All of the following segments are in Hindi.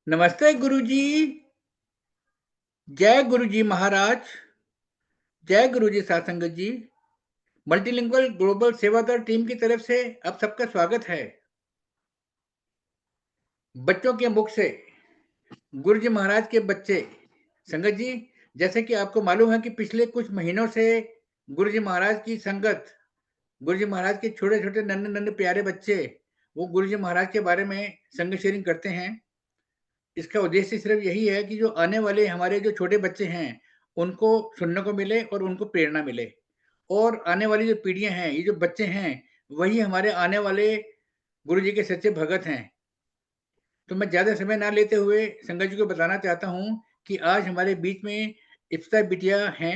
नमस्ते गुरुजी। जय गुरुजी महाराज। जय गुरुजी साਧ संगत जी। मल्टीलिंगुअल ग्लोबल सेवादल टीम की तरफ से आप सबका स्वागत है। बच्चों के मुख से गुरुजी महाराज के बच्चे संगत जी, जैसे कि आपको मालूम है कि पिछले कुछ महीनों से गुरुजी महाराज की संगत, गुरुजी महाराज के छोटे-छोटे नन्हे-नन्हे प्यारे बच्चे वो गुरुजी महाराज के बारे में संग शेयरिंग करते हैं। इसका उद्देश्य सिर्फ यही है कि जो आने वाले हमारे जो छोटे बच्चे हैं, उनको सुनने को मिले और उनको प्रेरणा मिले। और आने वाली जो पीढ़ियाँ हैं, ये जो बच्चे हैं, वही हमारे आने वाले गुरुजी के सच्चे भगत हैं। तो मैं ज़्यादा समय ना लेते हुए संगत जी को बताना चाहता हूँ कि आज हमारे बीच में इप्सिता बिटिया हैं।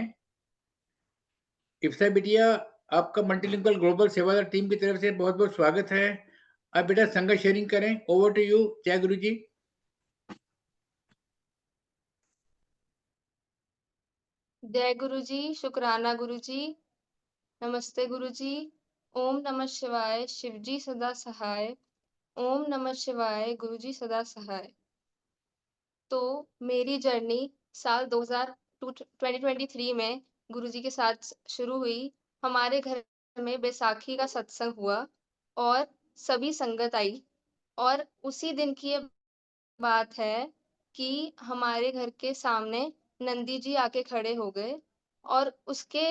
इप्सिता बिटिया, आपका मल्टीलिंगुअल ग्लोबल सेवादल टीम की तरफ से बहुत-बहुत स्वागत है। आप बेटा संगत शेयरिंग करें। Over to you. जय गुरुजी। जय गुरुजी, शुक्राना गुरुजी, नमस्ते गुरुजी, ओम नमः शिवाय, शिवजी सदा सहाय, ओम नमः शिवाय, गुरुजी सदा सहाय। तो मेरी जर्नी साल 2023 में गुरुजी के साथ शुरू हुई। हमारे घर में बैसाखी का सत्संग हुआ और सभी संगत आई और उसी दिन की ये बात है कि हमारे घर के सामने नंदी जी आके खड़े हो गए और उसके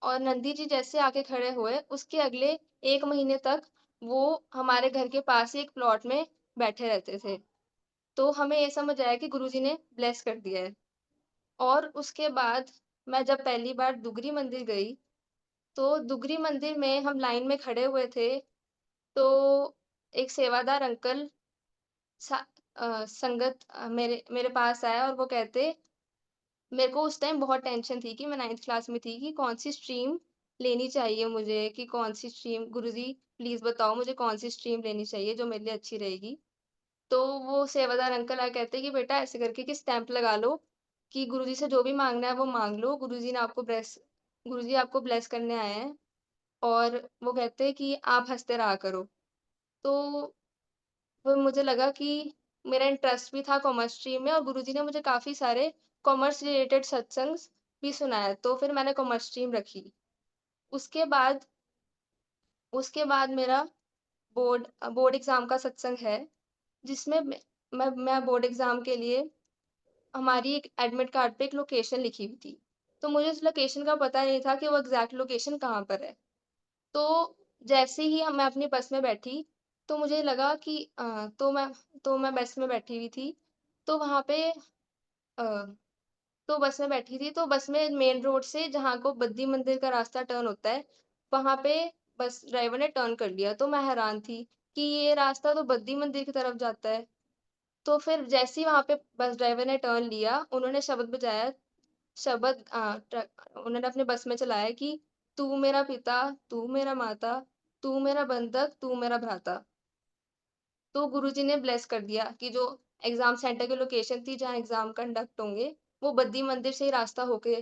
और नंदी जी जैसे आके खड़े हुए, उसके अगले 1 महीने तक वो हमारे घर के पास ही एक प्लॉट में बैठे रहते थे। तो हमें ये समझ आया कि गुरुजी ने ब्लेस कर दिया है। और उसके बाद मैं जब पहली बार दुगरी मंदिर गई, तो दुगरी मंदिर में हम लाइन में खड़े हुए थे, तो एक सेवादार अंकल मेरे मेरे पास आया और वो कहते, मेरे को उस टाइम बहुत टेंशन थी कि मैं 9th क्लास में थी कि कौन-सी स्ट्रीम लेनी चाहिए मुझे, कि कौन-सी स्ट्रीम गुरुजी प्लीज़ बताओ मुझे कौन-सी स्ट्रीम लेनी चाहिए जो मेरे लिए अच्छी रहेगी। तो वो सेवादार अंकल कहते कि बेटा ऐसे करके कि स्टैम्प लगा लो कि गुरुजी से जो भी माँगना है वो माँग लो, गुरुजी आपको ब्लेस करने आए हैं। और वो कहते हैं कि आप हँसते रहा करो। तो फिर मुझे लगा कि मेरा इंटरेस्ट भी था कॉमर्स स्ट्रीम में और गुरुजी ने मुझे काफ़ी सारे कॉमर्स रिलेटेड सत्संग्स भी सुनाया, तो फिर मैंने कॉमर्स स्ट्रीम रखी। उसके बाद उसके बाद मेरा बोर्ड एग्ज़ाम का सत्संग है, जिसमें मैं बोर्ड एग्ज़ाम के लिए हमारी एक एडमिट कार्ड पे एक लोकेशन लिखी हुई थी। तो मुझे उस लोकेशन का पता नहीं था कि वो एग्ज़ैक्ट लोकेशन कहाँ पर है। तो जैसे ही मैं अपनी बस में बैठी, तो मुझे लगा कि तो मैं बस में बैठी हुई थी, तो वहाँ पे तो बस में बैठी थी, तो बस में मेन रोड से जहाँ को बद्दी मंदिर का रास्ता टर्न होता है, वहाँ पे बस ड्राइवर ने टर्न कर लिया। तो मैं हैरान थी कि ये रास्ता तो बद्दी मंदिर की तरफ जाता है। तो फिर जैसे ही वहाँ पे बस ड्राइवर ने टर्न लिया, उन्होंने शब्द बजाया, शब्द अ, ट्र उन्होंने अपने बस में चलाया कि तू मेरा पिता, तू मेरा माता, तू मेरा बंधक, तू मेरा भ्राता। तो गुरुजी ने ब्लेस कर दिया कि जो एग्ज़ाम सेंटर की लोकेशन थी जहाँ एग्ज़ाम कंडक्ट होंगे, वो बद्दी मंदिर से ही रास्ता होके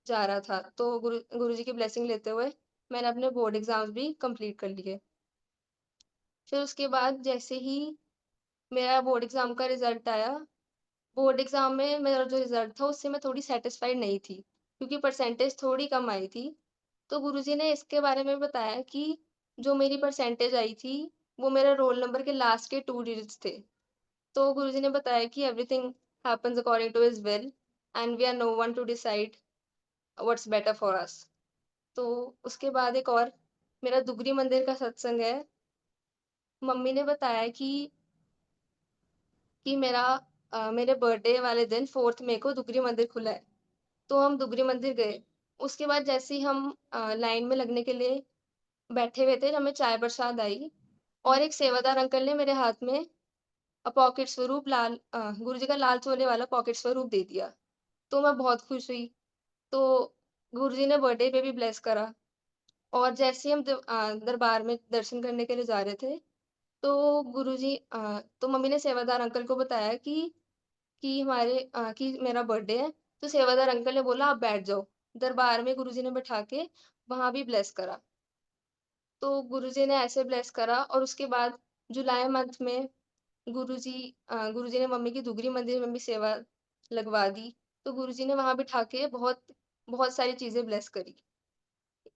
जा रहा था। तो गुरुजी की ब्लेसिंग लेते हुए मैंने अपने बोर्ड एग्ज़ाम्स भी कंप्लीट कर लिए। फिर उसके बाद जैसे ही मेरा बोर्ड एग्ज़ाम का रिज़ल्ट आया, बोर्ड एग्ज़ाम में मेरा जो रिज़ल्ट था उससे मैं थोड़ी सैटिस्फाइड नहीं थी, क्योंकि परसेंटेज थोड़ी कम आई थी। तो गुरुजी ने इसके बारे में बताया कि जो मेरी परसेंटेज आई थी, वो मेरे रोल नंबर के लास्ट के 2 डिजिट्स थे। तो गुरुजी ने बताया कि everything happens according to his will and we are no one to decide what's better for us. तो उसके बाद एक और मेरा दुगरी मंदिर का सत्संग है। मम्मी ने बताया कि मेरे बर्थडे वाले दिन 4th मई को दुगरी मंदिर खुला है, तो हम दुगरी मंदिर गए। उसके बाद जैसे ही हम लाइन में लगने के लिए बैठे हुए थे, हमें चाय प्रसाद आई और एक सेवादार अंकल ने मेरे हाथ में पॉकेट स्वरूप गुरुजी का लाल चोले वाला पॉकेट स्वरूप दे दिया। तो मैं बहुत खुश हुई। तो गुरुजी ने बर्थडे पे भी ब्लेस करा और जैसे ही हम दरबार में दर्शन करने के लिए जा रहे थे, तो मम्मी ने सेवादार अंकल को बताया कि मेरा बर्थडे है, तो सेवादार अंकल ने बोला आप बैठ जाओ। दरबार में गुरुजी ने बिठा के वहाँ भी ब्लेस करा। तो गुरुजी ने ऐसे ब्लेस करा और उसके बाद जुलाई मंथ में गुरुजी ने मम्मी की दुगरी मंदिर में भी सेवा लगवा दी। तो गुरुजी ने वहाँ बिठा के बहुत बहुत सारी चीज़ें ब्लेस करी।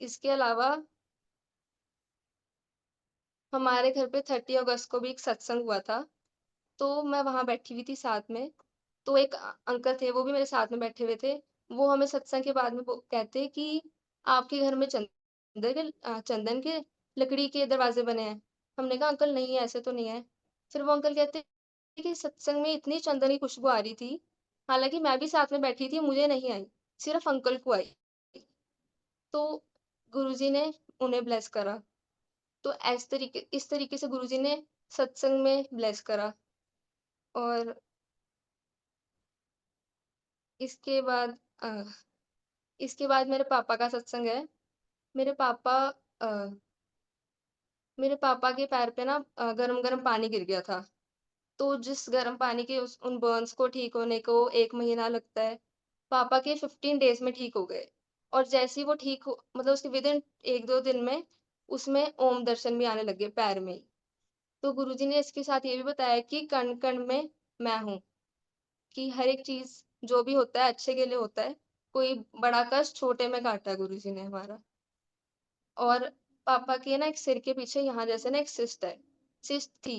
इसके अलावा हमारे घर पे 30 अगस्त को भी एक सत्संग हुआ था, तो मैं वहाँ बैठी हुई थी साथ में। तो एक अंकल थे, वो भी मेरे साथ में बैठे हुए थे। वो हमें सत्संग के बाद में वो कहते कि आपके घर में चंदन के लकड़ी के दरवाज़े बने हैं। हमने कहा अंकल नहीं है, ऐसे तो नहीं है। फिर वो अंकल कहते कि सत्संग में इतनी चंदन की खुशबू आ रही थी, हालाँकि मैं भी साथ में बैठी थी, मुझे नहीं आई, सिर्फ़ अंकल को आई। तो गुरुजी ने उन्हें ब्लेस करा। तो इस तरीके से गुरुजी ने सत्संग में ब्लेस करा। और इसके बाद अ, इसके बाद मेरे पापा का सत्संग है। मेरे पापा अ, मेरे पापा के पैर पे ना गरम-गरम पानी गिर गया था। तो जिस गरम पानी के उस उन बर्न्स को ठीक होने को 1 महीना लगता है, पापा के 15 डेज़ में ठीक हो गए। और जैसे ही वो ठीक हो मतलब उसके विदिन 1-2 दिन में उसमें ओम दर्शन भी आने लग गए पैर में ही। तो गुरुजी ने इसके साथ ये भी बताया कि कण-कण में मैं हूँ, कि हर एक चीज़ जो भी होता है अच्छे के लिए होता है। कोई बड़ा कष्ट छोटे में काटा है गुरुजी ने हमारा। और पापा के ना एक सिर के पीछे यहाँ जैसे ना एक सिस्ट है, सिस्ट थी।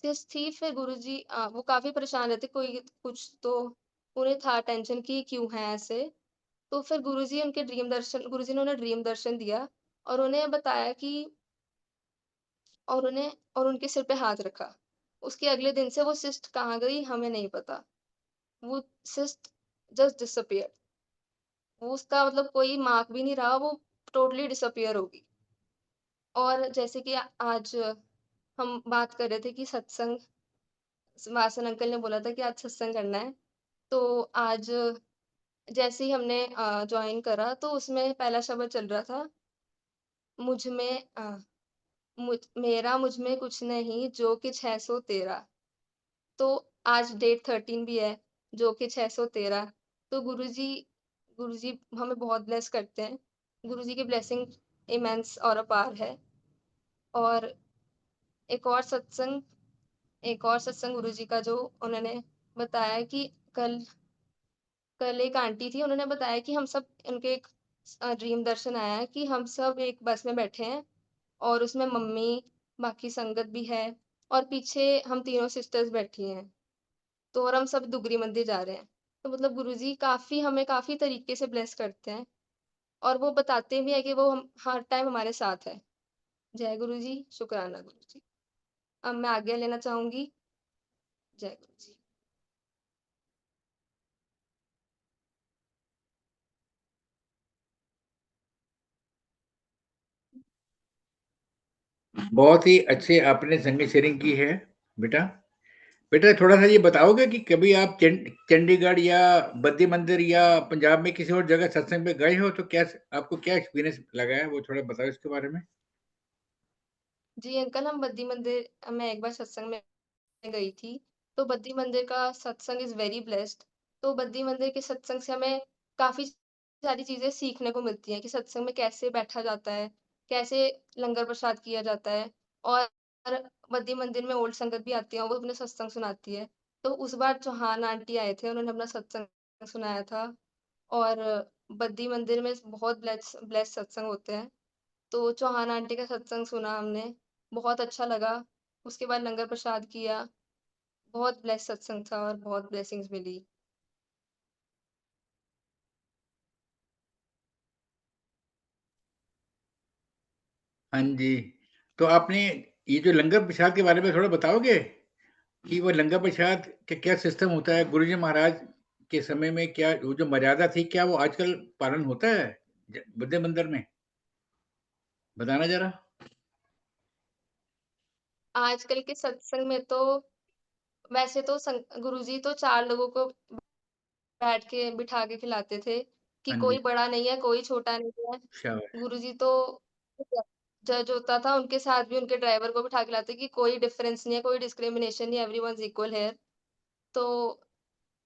सिस्ट थी फिर गुरुजी वो काफ़ी परेशान रहते कोई कुछ तो उन्हें था टेंशन कि क्यों है ऐसे। तो फिर गुरुजी ने उन्हें ड्रीम दर्शन दिया और उन्हें बताया कि और उन्हें और उनके सिर पे हाथ रखा। उसके अगले दिन से वो सिस्ट कहाँ गई हमें नहीं पता। वो सिस्ट जस्ट डिसअपीयर्ड। वो उसका मतलब कोई मार्क भी नहीं रहा, वो टोटली डिसअपीयर हो गई। और जैसे कि आज हम बात कर रहे थे कि सत्संग वासन अंकल ने बोला था कि आज सत्संग करना है। तो आज जैसे ही हमने जॉइन करा तो उसमें पहला शब्द चल रहा था, मुझ में मुझ में कुछ नहीं जो किछ है सो तेरा। तो आज डेट 13 भी है, जो कि 613। तो गुरुजी हमें बहुत ब्लेस करते हैं। गुरुजी की ब्लेसिंग इमेंस और अपार है। और एक और सत्संग एक और सत्संग गुरुजी का जो उन्होंने बताया कि कल कल एक आंटी थी, उन्होंने बताया कि हम सब उनके एक ड्रीम दर्शन आया है कि हम सब एक बस में बैठे हैं और उसमें मम्मी, बाकी संगत भी है और पीछे हम तीनों सिस्टर्स बैठी हैं। तो और हम सब दुगरी मंदिर जा रहे हैं। तो मतलब गुरुजी हमें काफ़ी तरीके से ब्लेस करते हैं और वो बताते भी हैं कि वो हम हर टाइम हमारे साथ है। जय गुरुजी, शुक्राना गुरुजी। अब मैं आज्ञा लेना चाहूँगी। जय गुरुजी। बहुत ही अच्छे आपने संगीत शेयरिंग की है बेटा। बेटा थोड़ा सा ये बताओगे कि कभी आप चंडीगढ़ या बद्री मंदिर या पंजाब में किसी और जगह सत्संग पे गए हो तो क्या आपको क्या एक्सपीरियंस लगा है वो थोड़ा बताओ इसके बारे में। जी अंकल, हम बद्दी मंदिर मैं एक बार सत्संग में गई थी, तो बद्दी मंदिर का सत्संग इज़ वेरी ब्लेस्ड। तो बद्दी मंदिर के सत्संग से हमें काफ़ी सारी चीज़ें सीखने को मिलती हैं कि सत्संग में कैसे बैठा जाता है, कैसे लंगर प्रसाद किया जाता है। और बद्दी मंदिर में ओल्ड संगत भी आती है, वो अपने सत्संग सुनाती है। तो उस बार चौहान आंटी आए थे, उन्होंने अपना सत्संग सुनाया था। और बद्दी मंदिर में बहुत ब्लेस्ड सत्संग होते हैं। तो चौहान आंटी का सत्संग सुना हमने, बहुत अच्छा लगा। उसके बाद लंगर प्रसाद किया। बहुत ब्लेस्ड सत्संग था और बहुत ब्लेसिंग्स मिली। हाँ जी। तो आपने ये जो लंगर प्रसाद के बारे में थोड़ा बताओगे कि वो लंगर प्रसाद का क्या सिस्टम होता है? गुरुजी महाराज के समय में क्या वो जो मर्यादा थी, क्या वो आजकल पालन होता है बुद्ध मंदिर में? बताना ज़रा। आजकल के सत्संग में तो वैसे तो गुरुजी तो 4 लोगों को बैठ के बिठा के खिलाते थे कि हाँ जी, कोई बड़ा नहीं है, कोई छोटा नहीं है। शाबाश! गुरुजी तो जज होता था, उनके साथ भी उनके ड्राइवर को बिठा के लाते कि कोई डिफरेंस नहीं है, कोई डिस्क्रिमिनेशन नहीं है, एवरीवन इज़ इक्वल हियर। तो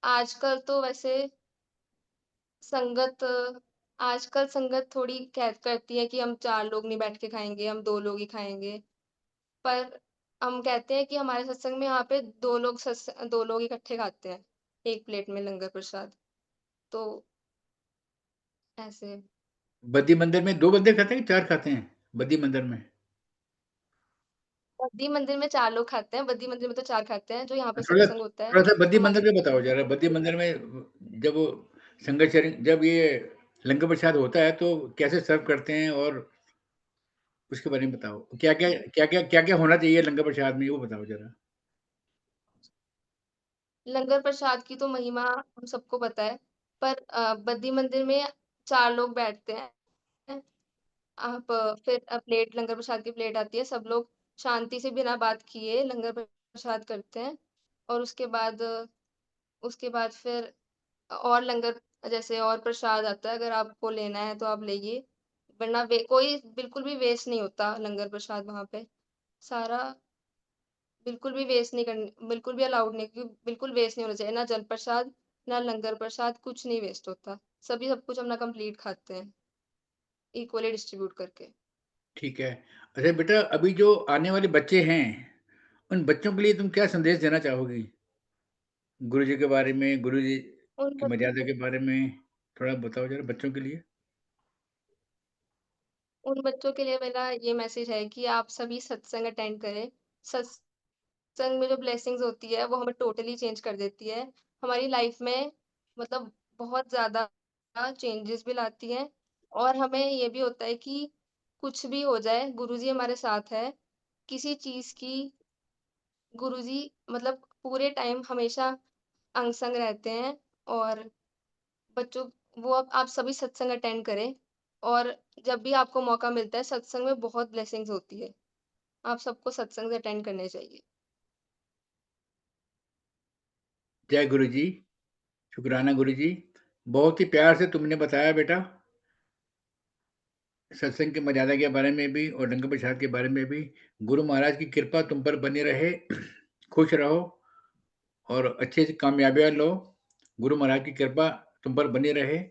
आजकल तो वैसे संगत आजकल संगत थोड़ी कहत करती है कि हम 4 लोग नहीं बैठ के खाएँगे, हम 2 लोग ही खाएँगे। पर हम कहते हैं कि हमारे सत्संग में यहाँ पे 2 लोग इकट्ठे खाते हैं, एक प्लेट में लंगर प्रसाद। तो ऐसे बद्दी मंदिर में 2 बंदे खाते हैं कि 4 खाते हैं? बद्दी मंदिर में? बद्दी मंदिर में 4 लोग खाते हैं, बद्दी मंदिर में तो 4 खाते हैं, जो यहाँ पे थोड़ा सत्संग होता है, थोड़ा-सा बद्दी हमारे मंदिर में बताओ ज़रा, बद्दी मंदिर में जब वो संगत शेयरिंग जब ये लंगर प्रसाद होता है तो कैसे सर्व करते हैं और उसके बारे में बताओ? क्या-क्या होना चाहिए लंगर प्रसाद में, वो बताओ ज़रा? लंगर प्रसाद की तो महिमा हम सबको पता है, पर बद्दी मंदिर में 4 लोग बैठते हैं। फिर प्लेट लंगर प्रसाद की प्लेट आती है, सब लोग शांति से बिना बात किए लंगर प्रसाद करते हैं और उसके बाद फिर और लंगर जैसे और प्रसाद आता है, अगर आपको लेना है तो आप लेइए, वरना वे कोई बिल्कुल भी वेस्ट नहीं होता लंगर प्रसाद वहाँ पे। सारा बिल्कुल भी अलाउड नहीं क्यों बिल्कुल वेस्ट नहीं होना चाहिए, ना जल प्रसाद, ना लंगर प्रसाद, कुछ नहीं वेस्ट होता। सभी सब कुछ अपना कंप्लीट खाते हैं, इक्वली डिस्ट्रीब्यूट करके। ठीक है। अच्छा बेटा, अभी जो आने वाले बच्चे हैं, उन बच्चों के लिए तुम क्या संदेश देना चाहोगी? गुरुजी के बारे में, गुरुजी उन की मर्यादा के बारे में थोड़ा बताओ ज़रा बच्चों के लिए? उन बच्चों के लिए मेरा ये मैसेज है कि आप सभी सत्संग अटेंड करें। सत्संग में जो ब्लेसिंग्स होती है वो हमें टोटली चेंज कर देती है। हमारी लाइफ में मतलब बहुत ज़्यादा चेंजेस भी लाती हैं और हमें ये भी होता है कि कुछ भी हो जाए गुरुजी हमारे साथ है। किसी चीज़ की गुरुजी मतलब पूरे टाइम हमेशा अंग-संग रहते हैं और बच्चों वो अब आप सभी सत्संग अटेंड करें और जब भी आपको मौका मिलता है सत्संग में बहुत ब्लेसिंग्स होती है। आप सबको सत्संग अटेंड करने चाहिए। जय गुरुजी, शुकराना गुरुजी। बहुत ही प्यार से तुमने बताया बेटा, सत्संग की मर्यादा के बारे में भी और लंगर प्रसाद के बारे में भी। गुरु महाराज की कृपा तुम पर बनी रहे, खुश रहो और अच्छे से कामयाबियाँ लो। गुरु महाराज की कृपा तुम पर बनी रहे।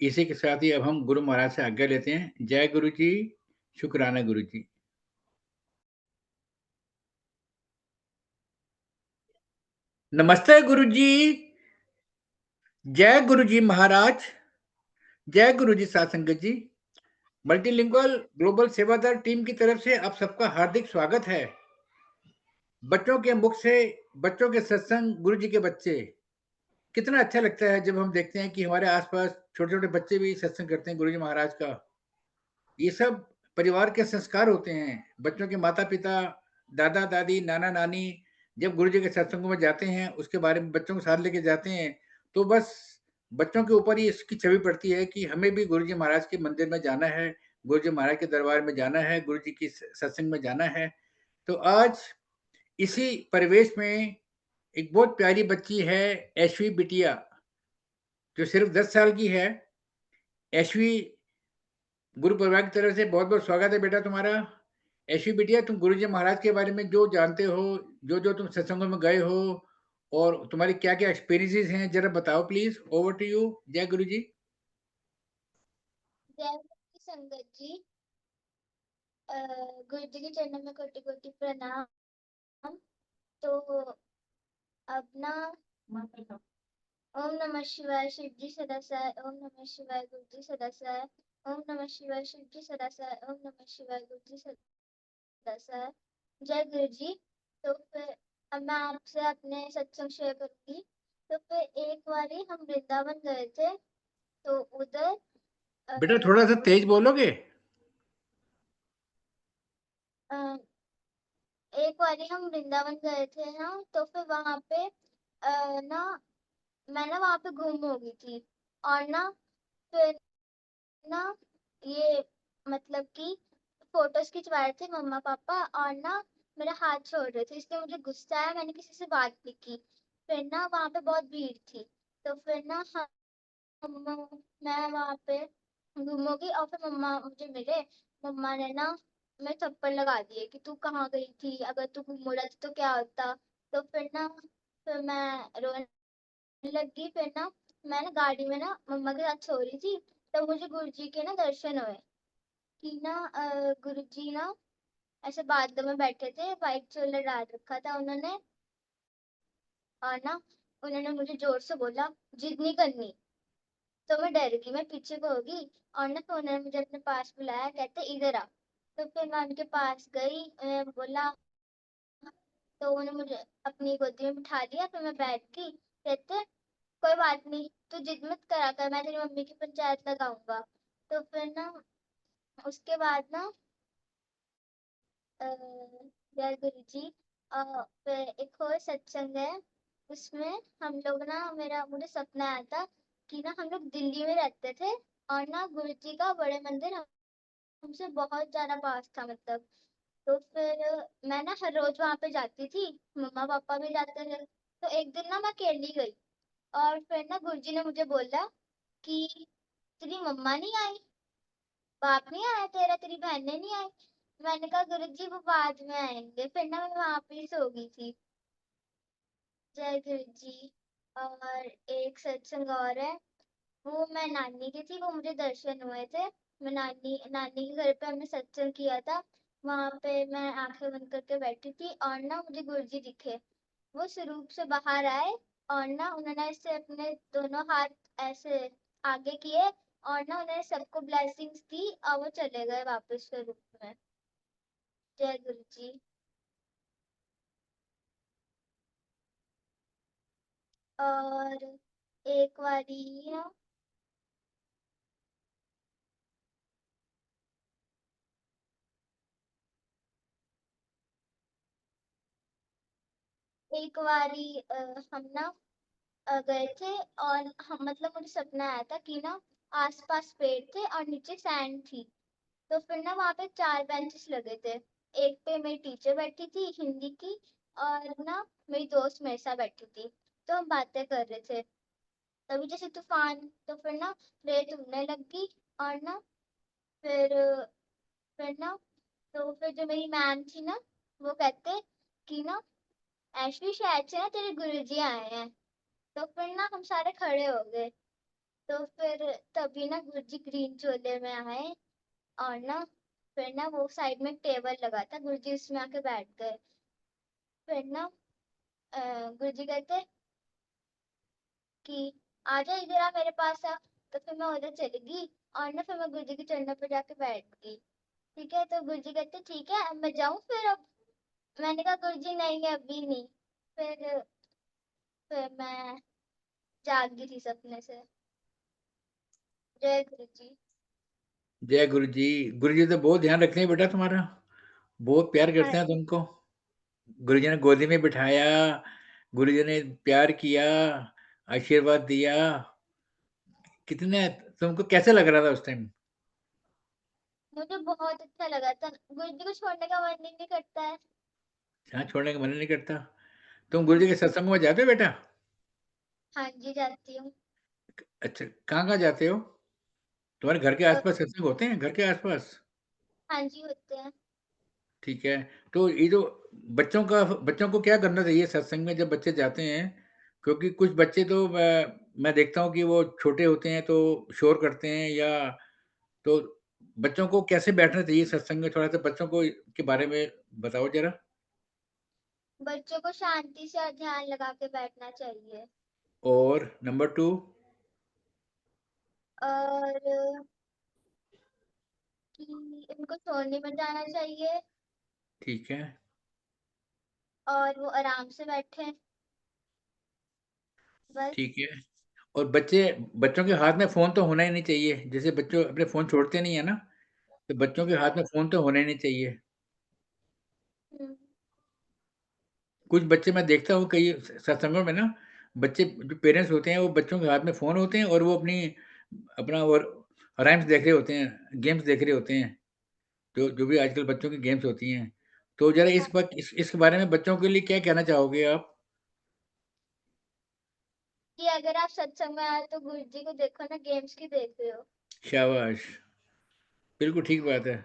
इसी के साथ ही अब हम गुरु महाराज से आज्ञा लेते हैं। जय गुरु जी, शुकराना गुरु जी। नमस्ते गुरु जी। जय गुरु जी महाराज। जय गुरु जी साध संगत जी। मल्टीलिंगुअल ग्लोबल सेवादार टीम की तरफ से आप सबका हार्दिक स्वागत है। बच्चों के मुख से बच्चों के सत्संग, गुरु जी के बच्चे, कितना अच्छा लगता है जब हम देखते हैं कि हमारे आसपास छोटे-छोटे बच्चे भी सत्संग करते हैं गुरु जी महाराज का। ये सब परिवार के संस्कार होते हैं। बच्चों के माता-पिता, दादा-दादी, नाना-नानी जब गुरु जी के सत्संगों में जाते हैं, उसके बारे में बच्चों को साथ लेके जाते हैं, तो बस बच्चों के ऊपर ही इसकी छवि पड़ती है कि हमें भी गुरु जी महाराज के मंदिर में जाना है, गुरु जी महाराज के दरबार में जाना है, गुरु जी की सत्संग में जाना है। तो आज इसी परिवेश में एक बहुत प्यारी बच्ची है, ऐशवी बिटिया, जो सिर्फ 10 साल की है। ऐशवी, गुरु परिवार की तरफ से बहुत-बहुत स्वागत है बेटा तुम्हारा। ऐशवी बिटिया, तुम गुरु जी महाराज के बारे में जो जानते हो, जो-जो तुम सत्संगों में गए हो और तुम्हारी क्या-क्या एक्सपीरियंसेस हैं, ज़रा बताओ प्लीज़। Over to you. जय गुरु जी। जय गुरु संगत जी। गुरु जी के चरणों में कोटि कोटि प्रणाम। तो अब ना ओम नमः शिवाय शिव जी सदा सहाय, ओम नमः शिवाय गुरु जी सदा सहाय, ओम नमः शिवाय शिव जी सदा सहाय, ओम नमः शिवाय गुरु जी सदा सहाय। जय गुरु जी। तो फिर अब मैं आपसे अपने सत्संग शेयर करूंगी। तो फिर एक बारी हम वृंदावन गए थे, तो उधर बेटा थोड़ा-सा तेज़ बोलोगे? अ, एक बारी हम वृंदावन गए थे ना, तो फिर वहां पे ना मैं ना वहां पे गुम हो गई थी और ना फिर ना ये मतलब कि फोटोज खिंचवा रहे थे मम्मा पापा और ना मेरा हाथ छोड़ रहे थे, इसलिए मुझे गुस्सा आया, मैंने किसी से बात नहीं की। फिर ना वहां पे बहुत भीड़ थी, तो फिर ना मैं वहां पे गुम हो गई और फिर मम्मा मुझे मिले। मम्मा ने ना मैं थप्पड़ लगा दिए कि तू कहाँ गई थी, अगर तू गुम हो रहा था तो क्या होता। तो फिर मैं रोने लग गई। फिर ना मैं ना गाड़ी में ना मम्मा के साथ सो रही थी, तब मुझे गुरु जी के ना दर्शन हुए कि ना गुरु जी ना ऐसे बादलों में बैठे थे, व्हाइट चोला डाल रखा था उन्होंने, और ना उन्होंने मुझे जोर से बोला, जिद नहीं करनी। तो मैं डर गई, मैं पीछे को होगी, और ना फिर उन्होंने मुझे अपने पास बुलाया, कहते इधर आ। तो फिर मैं उनके पास गई, उन्होंने बोला, तो उन्होंने मुझे अपनी गोदी में बिठा लिया, फिर मैं बैठ गई। कहते कोई बात नहीं, तू जिद मत करा कर, मैं तेरी मम्मी की पंचायत लगाऊंगा। तो फिर ना उसके बाद ना जय गुरु जी, फिर एक और सत्संग है, उसमें हम लोग ना, मुझे सपना आया था कि ना हम लोग दिल्ली में रहते थे, और ना गुरु जी का बड़े मंदिर हमसे बहुत ज्यादा पास था, मतलब। तो फिर मैं ना हर रोज वहां पे जाती थी, मम्मा पापा भी जाते थे। तो एक दिन ना मैं अकेली गई, और फिर ना गुरुजी ने मुझे बोला कि तेरी मम्मा नहीं आई, बाप नहीं आया तेरा, तेरी बहनें नहीं आई। मैंने कहा गुरुजी वो बाद में आएंगे। फिर ना मैं वहां पे ही सो गई थी। जय गुरुजी। और एक सत्संग और है, वो मैं नानी की थी, वो मुझे दर्शन हुए थे। मैं नानी नानी के घर पे हमने सत्संग किया था। वहां पे मैं आंखें बंद करके बैठी थी, और ना मुझे गुरुजी दिखे। वो स्वरूप से बाहर आए, और ना उन्होंने ऐसे अपने दोनों हाथ ऐसे आगे किए, और ना उन्होंने सबको ब्लेसिंग्स दी, और वो चले गए वापस स्वरूप में। जय गुरु जी। और एक बारी ना, एक बारी हम ना गए थे, और हम मतलब मुझे सपना आया था कि ना आसपास पेड़ थे और नीचे सैंड थी। तो फिर ना वहाँ पे 4 बेंचेस लगे थे। एक पे मेरी टीचर बैठी थी हिंदी की, और ना मेरी दोस्त मेरे साथ बैठी थी। तो हम बातें कर रहे थे, तभी जैसे तूफान, तो फिर ना रेत उड़ने लग गई, और ना फिर फिर ना तो फिर जो मेरी मैम थी ना, वो कहते कि ना ऐशवी शायद से ना तेरे गुरुजी आए हैं। तो फिर ना हम सारे खड़े हो गए। तो फिर तभी ना गुरुजी ग्रीन चोले में आए, और ना फिर ना वो साइड में एक टेबल लगा था, गुरुजी उसमें आके बैठ गए। फिर ना गुरुजी कहते कि आ जा इधर, आ मेरे पास आ। तो फिर मैं उधर चली गई, और ना फिर मैं गुरुजी के चरणों पर जाके बैठ गई। ठीक है, तो गुरुजी कहते ठीक है, अब मैं जाऊं फिर अब। मैंने कहा गुरुजी नहीं, अभी नहीं। फिर मैं जाग गई थी सपने से। जय गुरुजी। जय गुरु जी तो बहुत ध्यान रखते हैं बेटा तुम्हारा, बहुत प्यार हाँ करते हैं तुमको। गुरु जी ने गोदी में बिठाया, गुरु जी ने प्यार किया, आशीर्वाद दिया। कितने तुमको कैसे लग रहा था उस टाइम? मुझे बहुत अच्छा लगा था, गुरुजी को छोड़ने का मन ही नहीं करता है। यहाँ छोड़ने का मन ही नहीं करता। तुम गुरु जी के सत्संग में जाते हो बेटा? हाँ जी, जाती हूँ। अच्छा, कहाँ-कहाँ जाते हो? तुम्हारे घर के अ, आस-पास सत्संग होते हैं, घर के आस-पास? हाँ जी, होते हैं। ठीक है। तो ये जो बच्चों को क्या करना चाहिए सत्संग में जब बच्चे जाते हैं? क्योंकि कुछ बच्चे तो मैं देखता हूँ कि वो छोटे होते हैं तो शोर करते हैं, या तो बच्चों को कैसे बैठना चाहिए सत्संग में? थोड़ा-सा बच्चों को के बारे में बताओ ज़रा। बच्चों को शांति से और ध्यान लगा के बैठना चाहिए। और नंबर 2? और कि उनको सोने में जाना चाहिए, ठीक है, और वो आराम से बैठे, बस। ठीक है। और बच्चों के हाथ में फ़ोन तो होना ही नहीं चाहिए। जैसे बच्चों अपने फ़ोन छोड़ते नहीं है ना, तो बच्चों के हाथ हाँ। में फ़ोन तो होना ही नहीं चाहिए। हम्म। कुछ बच्चे मैं देखता हूँ कई सत्संगों में ना, बच्चे जो पेरेंट्स होते हैं वो बच्चों के हाथ में फ़ोन होते हैं और वो अपना और राइम्स देख रहे होते हैं, गेम्स देख रहे होते हैं, जो भी आजकल बच्चों की गेम्स होती हैं। तो ज़रा हाँ, इसके बारे में बच्चों के लिए क्या कहना चाहोगे आप? कि अगर आप सत्संग में आए तो गुरु जी को देखो ना, गेम्स की देख रहे हो। शाबाश! बिल्कुल ठीक बात है।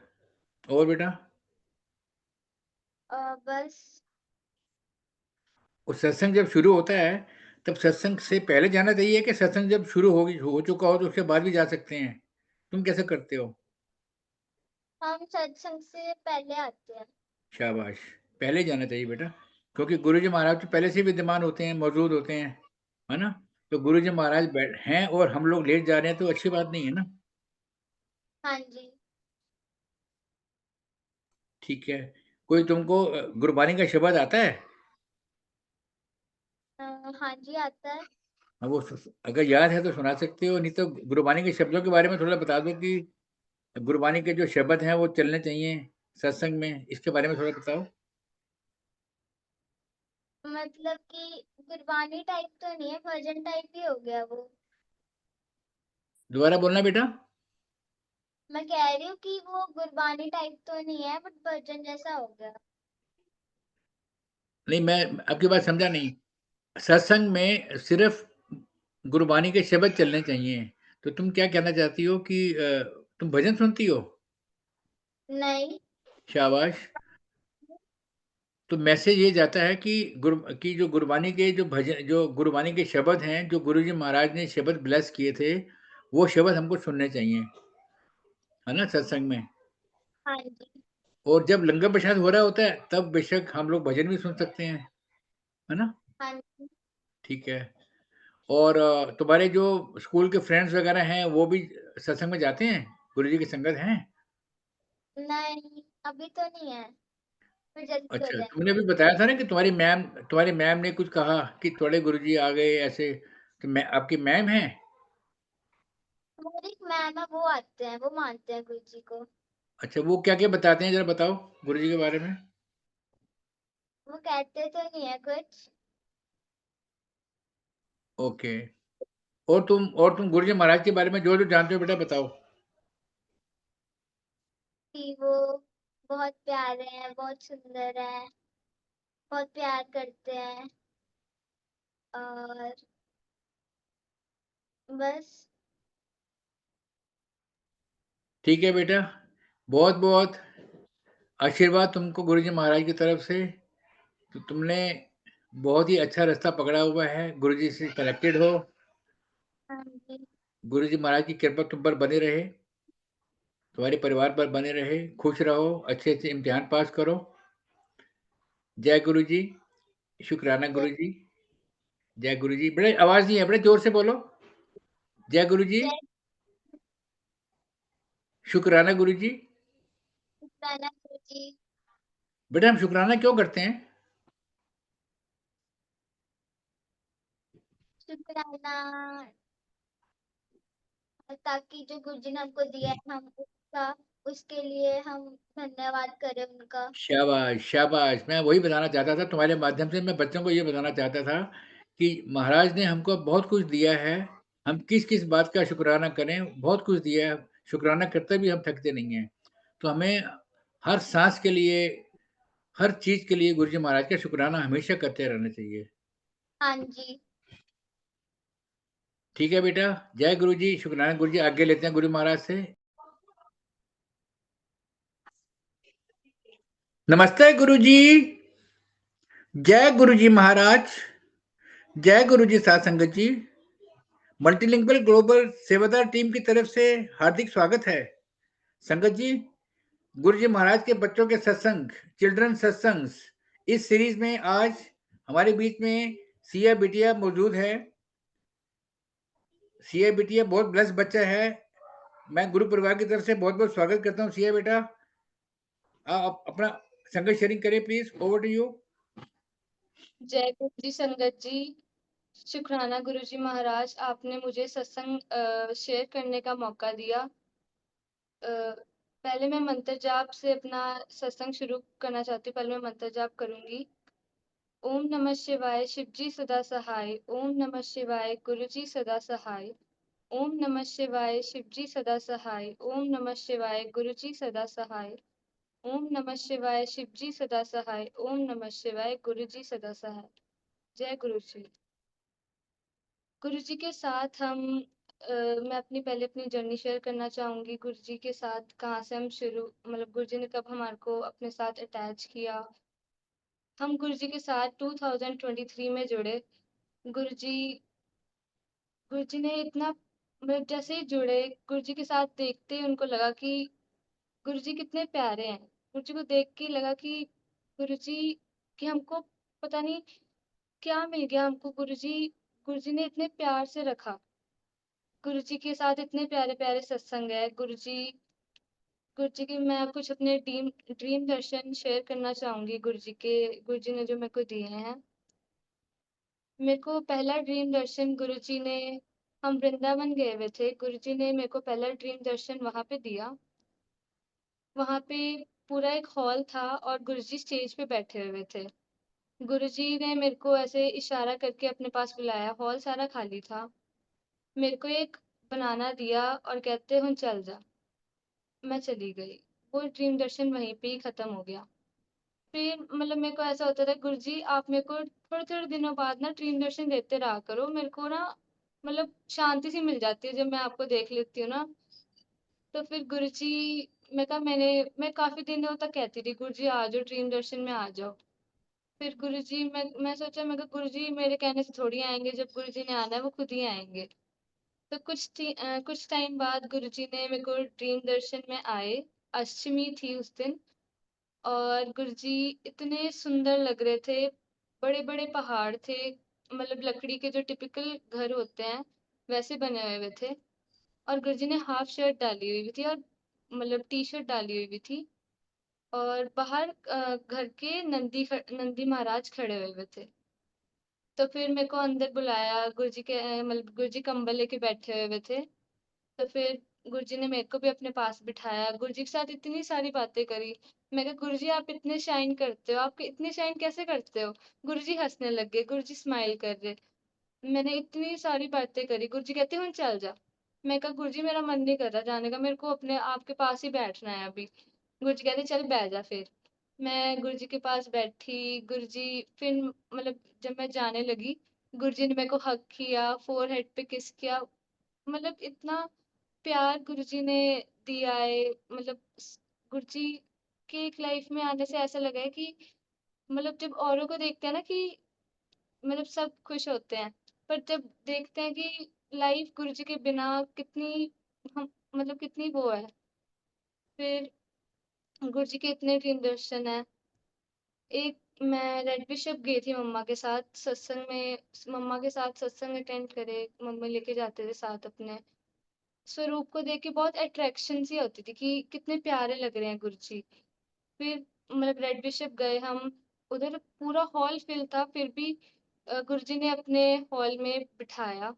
और बेटा? बस। और सत्संग जब शुरू होता है, तब सत्संग से पहले जाना चाहिए कि सत्संग जब शुरू हो चुका हो तो उसके बाद भी जा सकते हैं? तुम कैसे करते हो? हम सत्संग से पहले आते हैं। शाबाश, पहले ही जाना चाहिए बेटा, क्योंकि गुरुजी महाराज तो पहले से ही विद्यमान होते हैं, मौजूद होते हैं, है ना? तो गुरुजी महाराज हैं और हम लोग लेट जा रहे हैं तो अच्छी बात नहीं है ना? हाँ जी। ठीक है। कोई तुमको गुरबानी का शब्द आता है? हाँ जी, आता है। हाँ, वो अगर याद है तो सुना सकते हो, नहीं तो गुरबानी के शब्दों के बारे में थोड़ा बता दो कि गुरबानी के जो शब्द हैं वो चलने चाहिए सत्संग में, इसके बारे में थोड़ा बताओ। मतलब कि गुरबानी टाइप तो नहीं है, भजन टाइप ही हो गया वो। दोबारा बोलना बेटा। मैं कह रही हूँ कि वो गुरबानी टाइप तो नहीं है, बट भजन जैसा हो गया। नहीं, मैं आपकी बात समझा नहीं। सत्संग में सिर्फ गुरबानी के शब्द चलने चाहिए, तो तुम क्या कहना चाहती हो कि तुम भजन सुनती हो? नहीं। शाबाश। तो मैसेज ये जाता है कि जो गुरबानी के जो गुरबानी के शब्द हैं, जो गुरुजी महाराज ने शब्द ब्लेस किए थे, वो शब्द हमको सुनने चाहिए, है ना, सत्संग में। हाँ जी। और जब लंगर प्रसाद हो रहा होता है, तब बेशक हम लोग भजन भी सुन सकते हैं, है ना? हाँ जी। ठीक है। और तुम्हारे जो स्कूल के फ्रेंड्स वगैरह हैं, वो भी सत्संग में जाते हैं? गुरुजी की संगत हैं? नहीं, अभी तो नहीं है, फिर जल्दी हो अच्छा, जाए। तुमने अभी बताया था ना कि तुम्हारी मैम ने कुछ कहा कि थोड़े गुरुजी आ गए ऐसे, तो मैं आपकी मैम हैं? हमारी एक मैम है, वो आते हैं, वो मानते हैं गुरु जी को। अच्छा, वो क्या-क्या बताते हैं ज़रा बताओ गुरुजी के बारे में? वो कहते तो नहीं है कुछ। ओके। और तुम गुरुजी महाराज के बारे में जो-जो जानते हो बेटा बताओ। कि वो बहुत प्यारे हैं, बहुत सुंदर हैं, बहुत प्यार करते हैं, और बस। ठीक है बेटा, बहुत-बहुत आशीर्वाद तुमको गुरुजी महाराज की तरफ से। तो तुमने बहुत ही अच्छा रास्ता पकड़ा हुआ है, गुरुजी से कनेक्टेड हो। हाँ जी। गुरुजी महाराज की कृपा तुम पर बनी रहे, तुम्हारे परिवार पर बने रहे, खुश रहो, अच्छे-अच्छे इम्तिहान पास करो। जय गुरुजी, शुक्राना जय गुरुजी, जय गुरुजी। बड़े आवाज़ नहीं है, बड़े ज़ोर से बोलो। जय गुरुजी, जय शुक्राना गुरुजी। शुक्राना गुरु जी। बेटा हम शुक्राना क्यों करते हैं? शुक्राना, ताकि जो गुरु जी ने हमको दिया है, हम उसका उसके लिए हम धन्यवाद करें उनका। शाबाश, शाबाश। मैं वही बताना चाहता था, तुम्हारे माध्यम से मैं बच्चों को ये बताना चाहता था कि महाराज ने हमको बहुत कुछ दिया है, हम किस-किस बात का शुक्राना करें, बहुत कुछ दिया है, शुक्राना करते भी हम थकते नहीं हैं। तो हमें हर साँस के लिए, हर चीज़ के लिए गुरुजी महाराज का शुक्राना हमेशा करते रहना चाहिए। हाँ जी। ठीक है बेटा, जय गुरुजी, शुक्राना गुरुजी। आज्ञा लेते हैं गुरु महाराज से। नमस्ते गुरुजी, जय गुरुजी महाराज, जय गुरुजी साध संगत जी। मल्टीलिंगुअल ग्लोबल सेवादार टीम की तरफ से हार्दिक स्वागत है। संगत जी, गुरुजी महाराज के बच्चों के सत्संग, चिल्ड्रन सत्संग, इस सीरीज में आज हमारे बीच में सिया बिटिया मौजूद है। सिया बिटिया बहुत ब्लेस्ड बच्चा है। मैं गुरु परिवार की तरफ से बहुत-बहुत स्वागत करता हूँ सिया बेटा। आप अपना संगत शेयरिंग करें प्लीज। Over to you. जय गुरु जी संगत जी। शुक्राना गुरु जी महाराज, आपने मुझे सत्संग शेयर करने का मौका दिया। पहले मैं मंत्र जाप से अपना सत्संग शुरू करना चाहती हूँ। पहले मैं मंत्र जाप करूंगी। ओम नमः शिवाय, शिव जी सदा सहाय। ओम नमः शिवाय, गुरु जी सदा सहाय। ओम नमः शिवाय, शिव जी सदा सहाय। ओम नमः शिवाय, गुरु जी सदा सहाय। ओम नमः शिवाय, शिव जी सदा सहाय। ओम नमः शिवाय, गुरु जी सदा सहाय। जय गुरु जी। गुरु जी के साथ मैं पहले अपनी जर्नी शेयर करना चाहूंगी। गुरु जी के साथ कहाँ से हम शुरू, मतलब गुरु जी ने कब हमारे को अपने साथ अटैच किया। हम गुरु जी के साथ 2023 में जुड़े। गुरु जी गुरु जी ने इतना, मतलब जैसे ही जुड़े, गुरु जी के साथ देखते ही उनको लगा कि गुरु जी कितने प्यारे हैं। गुरु जी को देख के लगा कि गुरुजी कि हमको पता नहीं क्या मिल गया हमको। गुरुजी ने इतने प्यार से रखा। गुरुजी के साथ इतने प्यारे प्यारे सत्संग है। गुरुजी की मैं कुछ अपने ड्रीम ड्रीम दर्शन शेयर करना चाहूंगी। गुरुजी ने जो मेरे को दिए हैं। मेरे को पहला ड्रीम दर्शन गुरुजी ने, हम वृंदावन गए हुए थे, गुरुजी ने मेरे को पहला ड्रीम दर्शन वहां पे दिया। वहां पे पूरा एक हॉल था और गुरुजी स्टेज पे बैठे हुए थे। गुरुजी ने मेरे को ऐसे इशारा करके अपने पास बुलाया। हॉल सारा खाली था। मेरे को एक बनाना दिया और कहते हुन चल जा। मैं चली गई। वो ड्रीम दर्शन वहीं पे ही खत्म हो गया। फिर मतलब मेरे को ऐसा होता था, गुरुजी आप मेरे को थोड़े थोड़े दिनों बाद ना ड्रीम दर्शन देते रहा करो। मेरे को ना मतलब शांति सी मिल जाती है जब मैं आपको देख लेती हूँ ना। तो फिर गुरुजी, मैं काफी दिनों तक कहती थी गुरुजी आ जाओ ड्रीम दर्शन में आ जाओ। फिर गुरुजी, मैं सोचा, मैं कहा गुरुजी मेरे कहने से थोड़ी आएंगे, जब गुरुजी ने आना है वो खुद ही आएंगे। तो कुछ टाइम बाद गुरुजी ने मेरे को ड्रीम दर्शन में आए। अष्टमी थी उस दिन। और गुरुजी इतने सुंदर लग रहे थे। बड़े बड़े पहाड़ थे, मतलब लकड़ी के जो टिपिकल घर होते हैं वैसे बने हुए थे। और गुरुजी ने हाफ शर्ट डाली हुई थी और मतलब टी शर्ट डाली हुई थी। और बाहर घर के नंदी महाराज खड़े हुए थे। तो फिर मेरे को अंदर बुलाया। मतलब गुरुजी कंबल लेके बैठे हुए थे। तो फिर गुरुजी ने मेरे को भी अपने पास बिठाया। गुरुजी के साथ इतनी सारी बातें करी। मैं कहा गुरुजी आप इतने शाइन करते हो, आप इतने शाइन कैसे करते हो। गुरुजी हंसने लग गए, गुरुजी स्माइल कर रहे। मैंने इतनी सारी बातें करी। गुरुजी कहते हैं चल जा। मैं कहा गुरुजी मेरा मन नहीं कर रहा जाने का, मेरे को अपने आपके पास ही बैठना है अभी। गुरुजी कहते चल बैठ जा फिर। मैं गुरुजी के पास बैठी। गुरुजी फिर मतलब जब मैं जाने लगी, गुरुजी ने मेरे को हक किया, फोरहेड पे किस किया। मतलब इतना प्यार गुरुजी ने दिया है। मतलब गुरुजी की एक लाइफ में आने से ऐसा लगा है कि मतलब जब औरों को देखते हैं ना कि मतलब सब खुश होते हैं, पर जब देखते हैं कि लाइफ गुरुजी के बिना कितनी, हम मतलब कितनी वो है। फिर गुरुजी के इतने ड्रीम दर्शन है। एक मैं रेड बिशप गई थी मम्मा के साथ सत्संग में। मम्मा के साथ सत्संग अटेंड करे, मम्मी लेके जाते थे साथ अपने। स्वरूप को देख के बहुत अट्रैक्शन सी होती थी कि कितने प्यारे लग रहे हैं गुरुजी। फिर मतलब रेड बिशप गए हम। उधर पूरा हॉल फिल था, फिर भी गुरुजी ने अपने हॉल में बिठाया।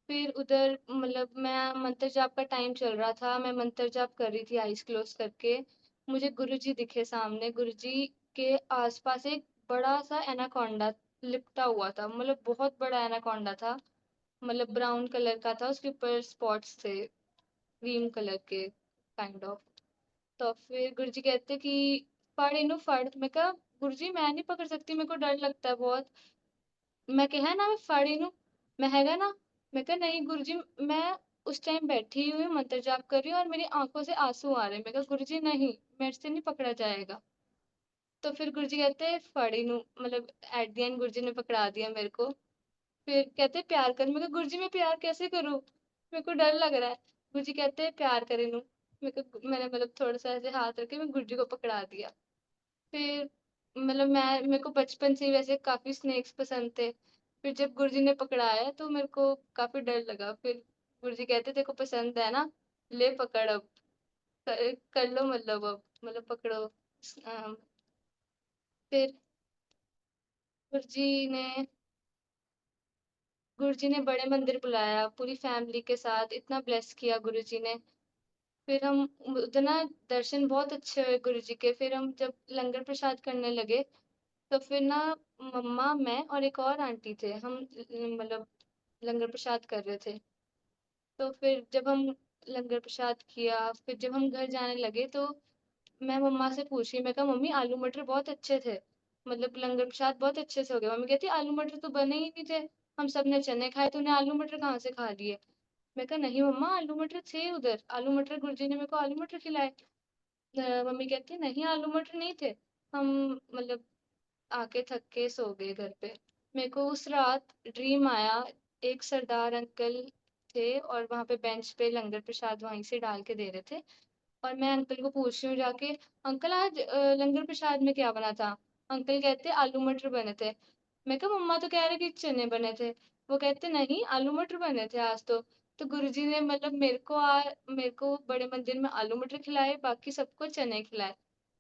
फिर उधर मतलब मैं मंत्र जाप का टाइम चल रहा था, मैं मंत्र जाप कर रही थी आईज क्लोज करके। मुझे गुरुजी दिखे सामने। गुरुजी के आसपास एक बड़ा सा एनाकोंडा लिपटा हुआ था, मतलब बहुत बड़ा एनाकोंडा था। मतलब ब्राउन कलर का था, उसके ऊपर स्पॉट्स थे क्रीम कलर के काइंड ऑफ। तो फिर गुरुजी कहते कि फड़ इनू फड़। मैं कहा गुरुजी मैं नहीं पकड़ सकती, मेरे को डर लगता है बहुत। मैं कहा ना मैं फड़ इनू, मैं हैगा ना। मैं कहा नहीं गुरुजी, मैं उस टाइम बैठी हुई हूँ मंत्र जाप कर रही हूँ और मेरी आंखों से आंसू आ रहे हैं। मैं कहा गुरुजी नहीं, मेरे से नहीं पकड़ा जाएगा। तो फिर गुरुजी कहते फड़ इनू, मतलब एट द एंड गुरुजी ने पकड़ा दिया मेरे को। फिर कहते प्यार कर। मैं कहा गुरुजी मैं प्यार कैसे करूँ, मेरे को डर लग रहा है। गुरुजी कहते प्यार करे नू। मैंने मतलब थोड़ा सा ऐसे हाथ रख के मैं गुरुजी को पकड़ा दिया। फिर मतलब मेरे को बचपन से ही वैसे काफी स्नेक्स पसंद थे। फिर जब गुरुजी ने पकड़ाया तो मेरे को काफी डर लगा। फिर गुरुजी कहते तेरे को पसंद है ना, ले पकड़ अब, कर लो मतलब अब, मतलब पकड़ो। फिर गुरुजी ने गुरुजी ने बड़े मंदिर बुलाया पूरी फैमिली के साथ, इतना ब्लेस किया गुरुजी ने। फिर हम उधर ना दर्शन बहुत अच्छे हुए गुरुजी के। फिर हम जब लंगर प्रसाद करने लगे तो फिर ना मम्मा, मैं और एक और आंटी थे, हम मतलब लंगर प्रसाद कर रहे थे। तो फिर जब हम लंगर प्रसाद किया, फिर जब हम घर जाने लगे तो मैं मम्मा से पूछी, मैं कहा मम्मी आलू मटर बहुत अच्छे थे, मतलब लंगर प्रसाद बहुत अच्छे से हो गया। मम्मी कहती आलू मटर तो बने ही नहीं थे, हम सबने चने खाए, तूने आलू मटर कहाँ से खा लिए। मैं कहा नहीं मम्मा आलू मटर थे उधर, आलू मटर गुरुजी ने मेरे को आलू मटर खिलाए। मम्मी कहती नहीं आलू मटर नहीं थे, हम मतलब आके थक के सो गए घर पे। मेरे को उस रात ड्रीम आया, एक सरदार अंकल थे और वहां पे बेंच पे लंगर प्रसाद वहीं से डाल के दे रहे थे। और मैं अंकल को पूछ रही हूँ जाके, अंकल आज लंगर प्रसाद में क्या बना था? अंकल कहते आलू मटर बने थे। मैं कहा मम्मा तो कह रहे कि चने बने थे। वो कहते नहीं, आलू मटर बने थे आज तो। तो गुरुजी ने मतलब मेरे को बड़े मंदिर में आलू मटर खिलाए, बाकी सबको चने खिलाए।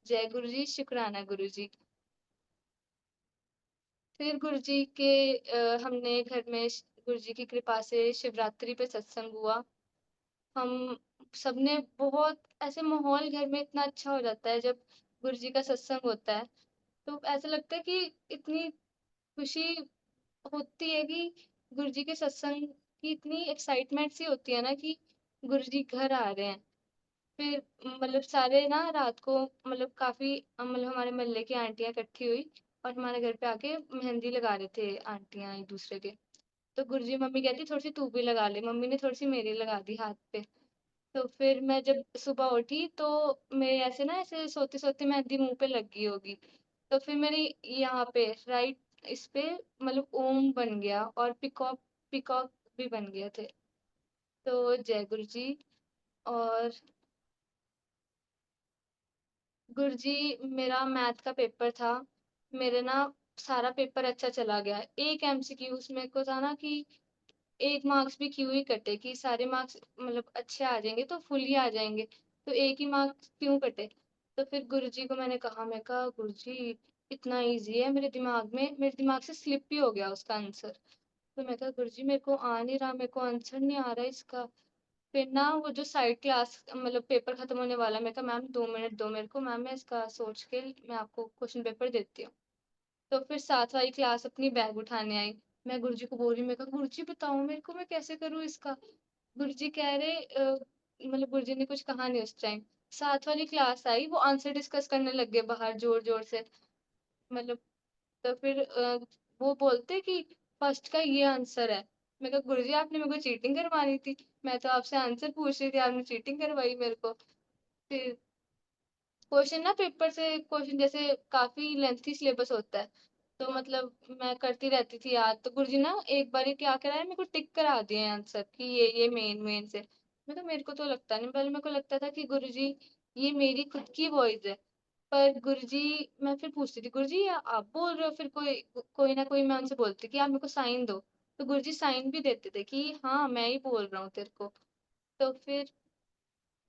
जय गुरुजी, शुक्राना गुरुजी। फिर गुरुजी के हमने घर में गुरुजी की कृपा से शिवरात्रि पे सत्संग हुआ। हम सबने बहुत ऐसे माहौल घर में इतना अच्छा हो जाता है जब गुरुजी का सत्संग होता है। तो ऐसा लगता है कि इतनी खुशी होती है कि गुरुजी के सत्संग की इतनी एक्साइटमेंट सी होती है ना कि गुरुजी घर आ रहे हैं। फिर मतलब सारे ना रात को मतलब काफी मतलब हमारे मोहल्ले की आंटियां इकट्ठी हुई और हमारे घर पे आके मेहंदी लगा रहे थे आंटियां एक दूसरे के। तो गुरुजी मम्मी कहती थोड़ी सी तू भी लगा ले, मम्मी ने थोड़ी सी मेरी लगा दी हाथ पे। तो फिर मैं जब सुबह उठी तो मेरे ऐसे ना ऐसे सोते सोते मेहंदी मुंह पे लग गई होगी। तो फिर मेरी यहाँ पे राइट इस पे मतलब ओम बन गया और पिकॉक पिकॉक भी बन गए थे। तो जय गुरु जी। और गुरुजी मेरा मैथ का पेपर था। मेरे ना सारा पेपर अच्छा चला गया। एक एमसीक्यू उसमें को था ना कि एक मार्क्स भी क्यों ही कटे, कि सारे मार्क्स मतलब अच्छे आ जाएंगे तो फुल ही आ जाएंगे, तो एक ही मार्क्स क्यों कटे? तो फिर गुरुजी को मैंने कहा, मैं कहा गुरुजी इतना इजी है, मेरे दिमाग से स्लिप ही हो गया उसका आंसर। तो मैं कहा गुरुजी मेरे को आ नहीं रहा, मेरे को आंसर नहीं आ रहा है इसका। फिर ना वो जो साइड क्लास मतलब पेपर खत्म होने वाला, मैं कहा मैम 2 मिनट दो मेरे को, मैम मैं इसका सोच के मैं आपको क्वेश्चन पेपर देती हूँ। तो फिर साथ वाली क्लास अपनी बैग उठाने आई। मैं गुरुजी को बोल रही, मैं कहा गुरुजी बताओ मेरे को मैं कैसे करूँ इसका। गुरुजी कह रहे मतलब गुरुजी ने कुछ कहा नहीं उस टाइम। साथ वाली क्लास आई, वो आंसर डिस्कस करने लग गए बाहर जोर जोर से। मतलब तो फिर वो बोलते कि फर्स्ट का ये आंसर है। मैं कहा गुरुजी आपने मेरे को चीटिंग करवानी थी, मैं तो आपसे आंसर पूछ रही थी, आपने चीटिंग करवाई मेरे को। फिर क्वेश्चन ना पेपर से क्वेश्चन जैसे काफी लेंथी सिलेबस होता है, तो मतलब मैं करती रहती थी याद। तो गुरुजी ना एक बार क्या कराया, मेरे को टिक करा दिए आंसर कि ये मेन मेन से। मैं तो मेरे को तो लगता नहीं, पहले मेरे को लगता था कि गुरुजी ये मेरी खुद की वॉइस है। पर गुरुजी मैं फिर पूछती थी गुरुजी आप बोल रहे हो, फिर कोई कोई ना कोई मैं उनसे बोलती कि आप मेरे को साइन दो। तो गुरुजी साइन भी देते थे कि हाँ मैं ही बोल रहा हूँ तेरे को। तो फिर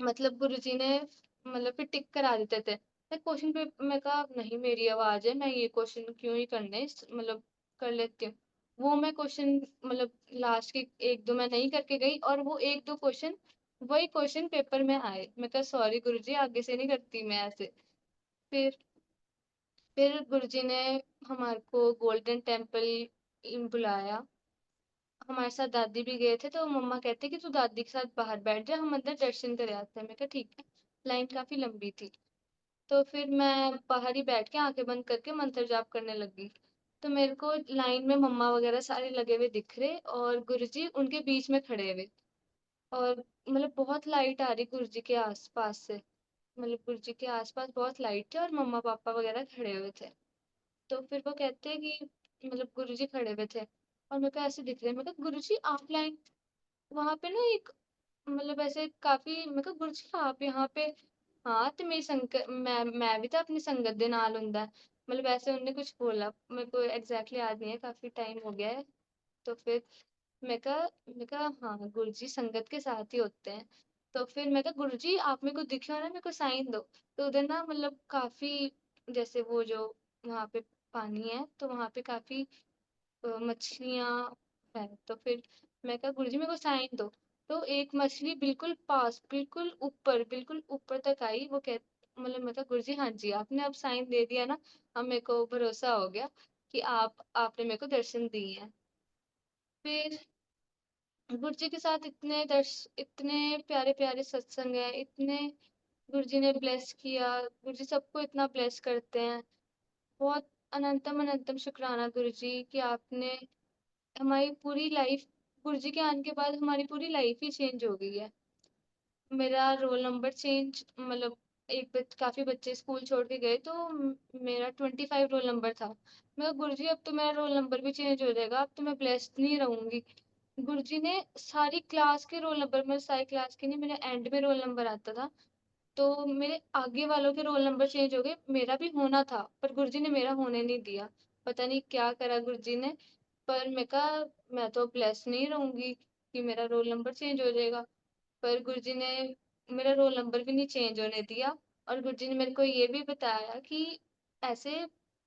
मतलब गुरुजी ने मतलब फिर टिक करा देते थे। मैं क्वेश्चन पे मैं कहा नहीं मेरी आवाज है, मैं ये क्वेश्चन क्यों ही करने मतलब कर लेती हूँ। वो मैं क्वेश्चन मतलब लास्ट के एक दो मैं नहीं करके गई, और वो एक दो क्वेश्चन वही क्वेश्चन पेपर में आए। मैं कहा सॉरी गुरुजी आगे से नहीं करती मैं ऐसे। फिर फिर गुरुजी ने हमारे को गोल्डन टेम्पल बुलाया। हमारे साथ दादी भी गए थे, तो मम्मा कहते कि तू दादी के साथ बाहर बैठ जा, हम अंदर दर्शन करे आते हैं। मैं कहा ठीक है। लाइन काफी लंबी थी, तो फिर मैं बाहर ही बैठ के आंखें बंद करके मंत्र जाप करने लगी। तो मेरे को लाइन में मम्मा वगैरह सारे लगे हुए दिख रहे और गुरुजी उनके बीच में खड़े हुए। और मतलब बहुत लाइट आ रही गुरुजी के आसपास से, मतलब गुरुजी के आसपास बहुत लाइट थी और मम्मा पापा वगैरह खड़े हुए थे। तो फिर वो कहते हैं कि मतलब गुरुजी खड़े हुए थे और मेरे को ऐसे दिख रहे, मैं कहा गुरुजी आप लाइन वहां पे ना एक मतलब ऐसे काफी, मैं कहा गुरुजी आप यहाँ पे। हाँ तो मेरी संगत मैं भी तो अपनी संगत दे नाल हुंदा है। मतलब ऐसे उनने कुछ बोला, मेरे को एग्जैक्टली याद नहीं है, काफी टाइम हो गया है। तो फिर मैं कहा हाँ गुरुजी संगत के साथ ही होते हैं। तो फिर मैं कहा गुरुजी आप मेरे को दिखे हो ना, मेरे को साइन दो। तो उधर ना मतलब काफी जैसे वो जो वहाँ पे पानी है, तो वहाँ पे काफी मछलियाँ है। तो फिर मैं कहा गुरुजी मेरे को साइन दो। तो एक मछली बिल्कुल पास बिल्कुल ऊपर तक आई। वो कह मतलब मैं कहा गुरुजी हाँ जी आपने अब साइन दे दिया ना, अब मेरे को भरोसा हो गया कि आपने मेरे को दर्शन दिए हैं। फिर गुरुजी के साथ इतने प्यारे प्यारे सत्संग है, इतने गुरुजी ने ब्लेस किया। गुरुजी सबको इतना ब्लेस करते हैं। बहुत अनंतम अनंतम शुक्राना गुरुजी कि आपने हमारी पूरी लाइफ, गुरुजी के आने के बाद हमारी पूरी लाइफ ही चेंज हो गई है। मेरा रोल नंबर चेंज मतलब काफी बच्चे स्कूल छोड़ के गए, तो मेरा 25 रोल नंबर था। मैं कहा, गुरुजी अब तो मेरा रोल नंबर भी चेंज हो जाएगा, अब तो मैं ब्लेस्ड नहीं रहूंगी। गुरुजी ने सारी क्लास के रोल नंबर, मेरे सारी क्लास के नहीं, मेरे एंड में रोल नंबर आता था। तो मेरे आगे वालों के रोल नंबर चेंज हो गए, मेरा भी होना था, पर गुरुजी ने मेरा होने नहीं दिया। पता नहीं क्या करा गुरुजी ने, पर मैं कहा मैं तो ब्लेस नहीं रहूँगी कि मेरा रोल नंबर चेंज हो जाएगा। पर गुरुजी ने मेरा रोल नंबर भी नहीं चेंज होने दिया, और गुरुजी ने मेरे को ये भी बताया कि ऐसे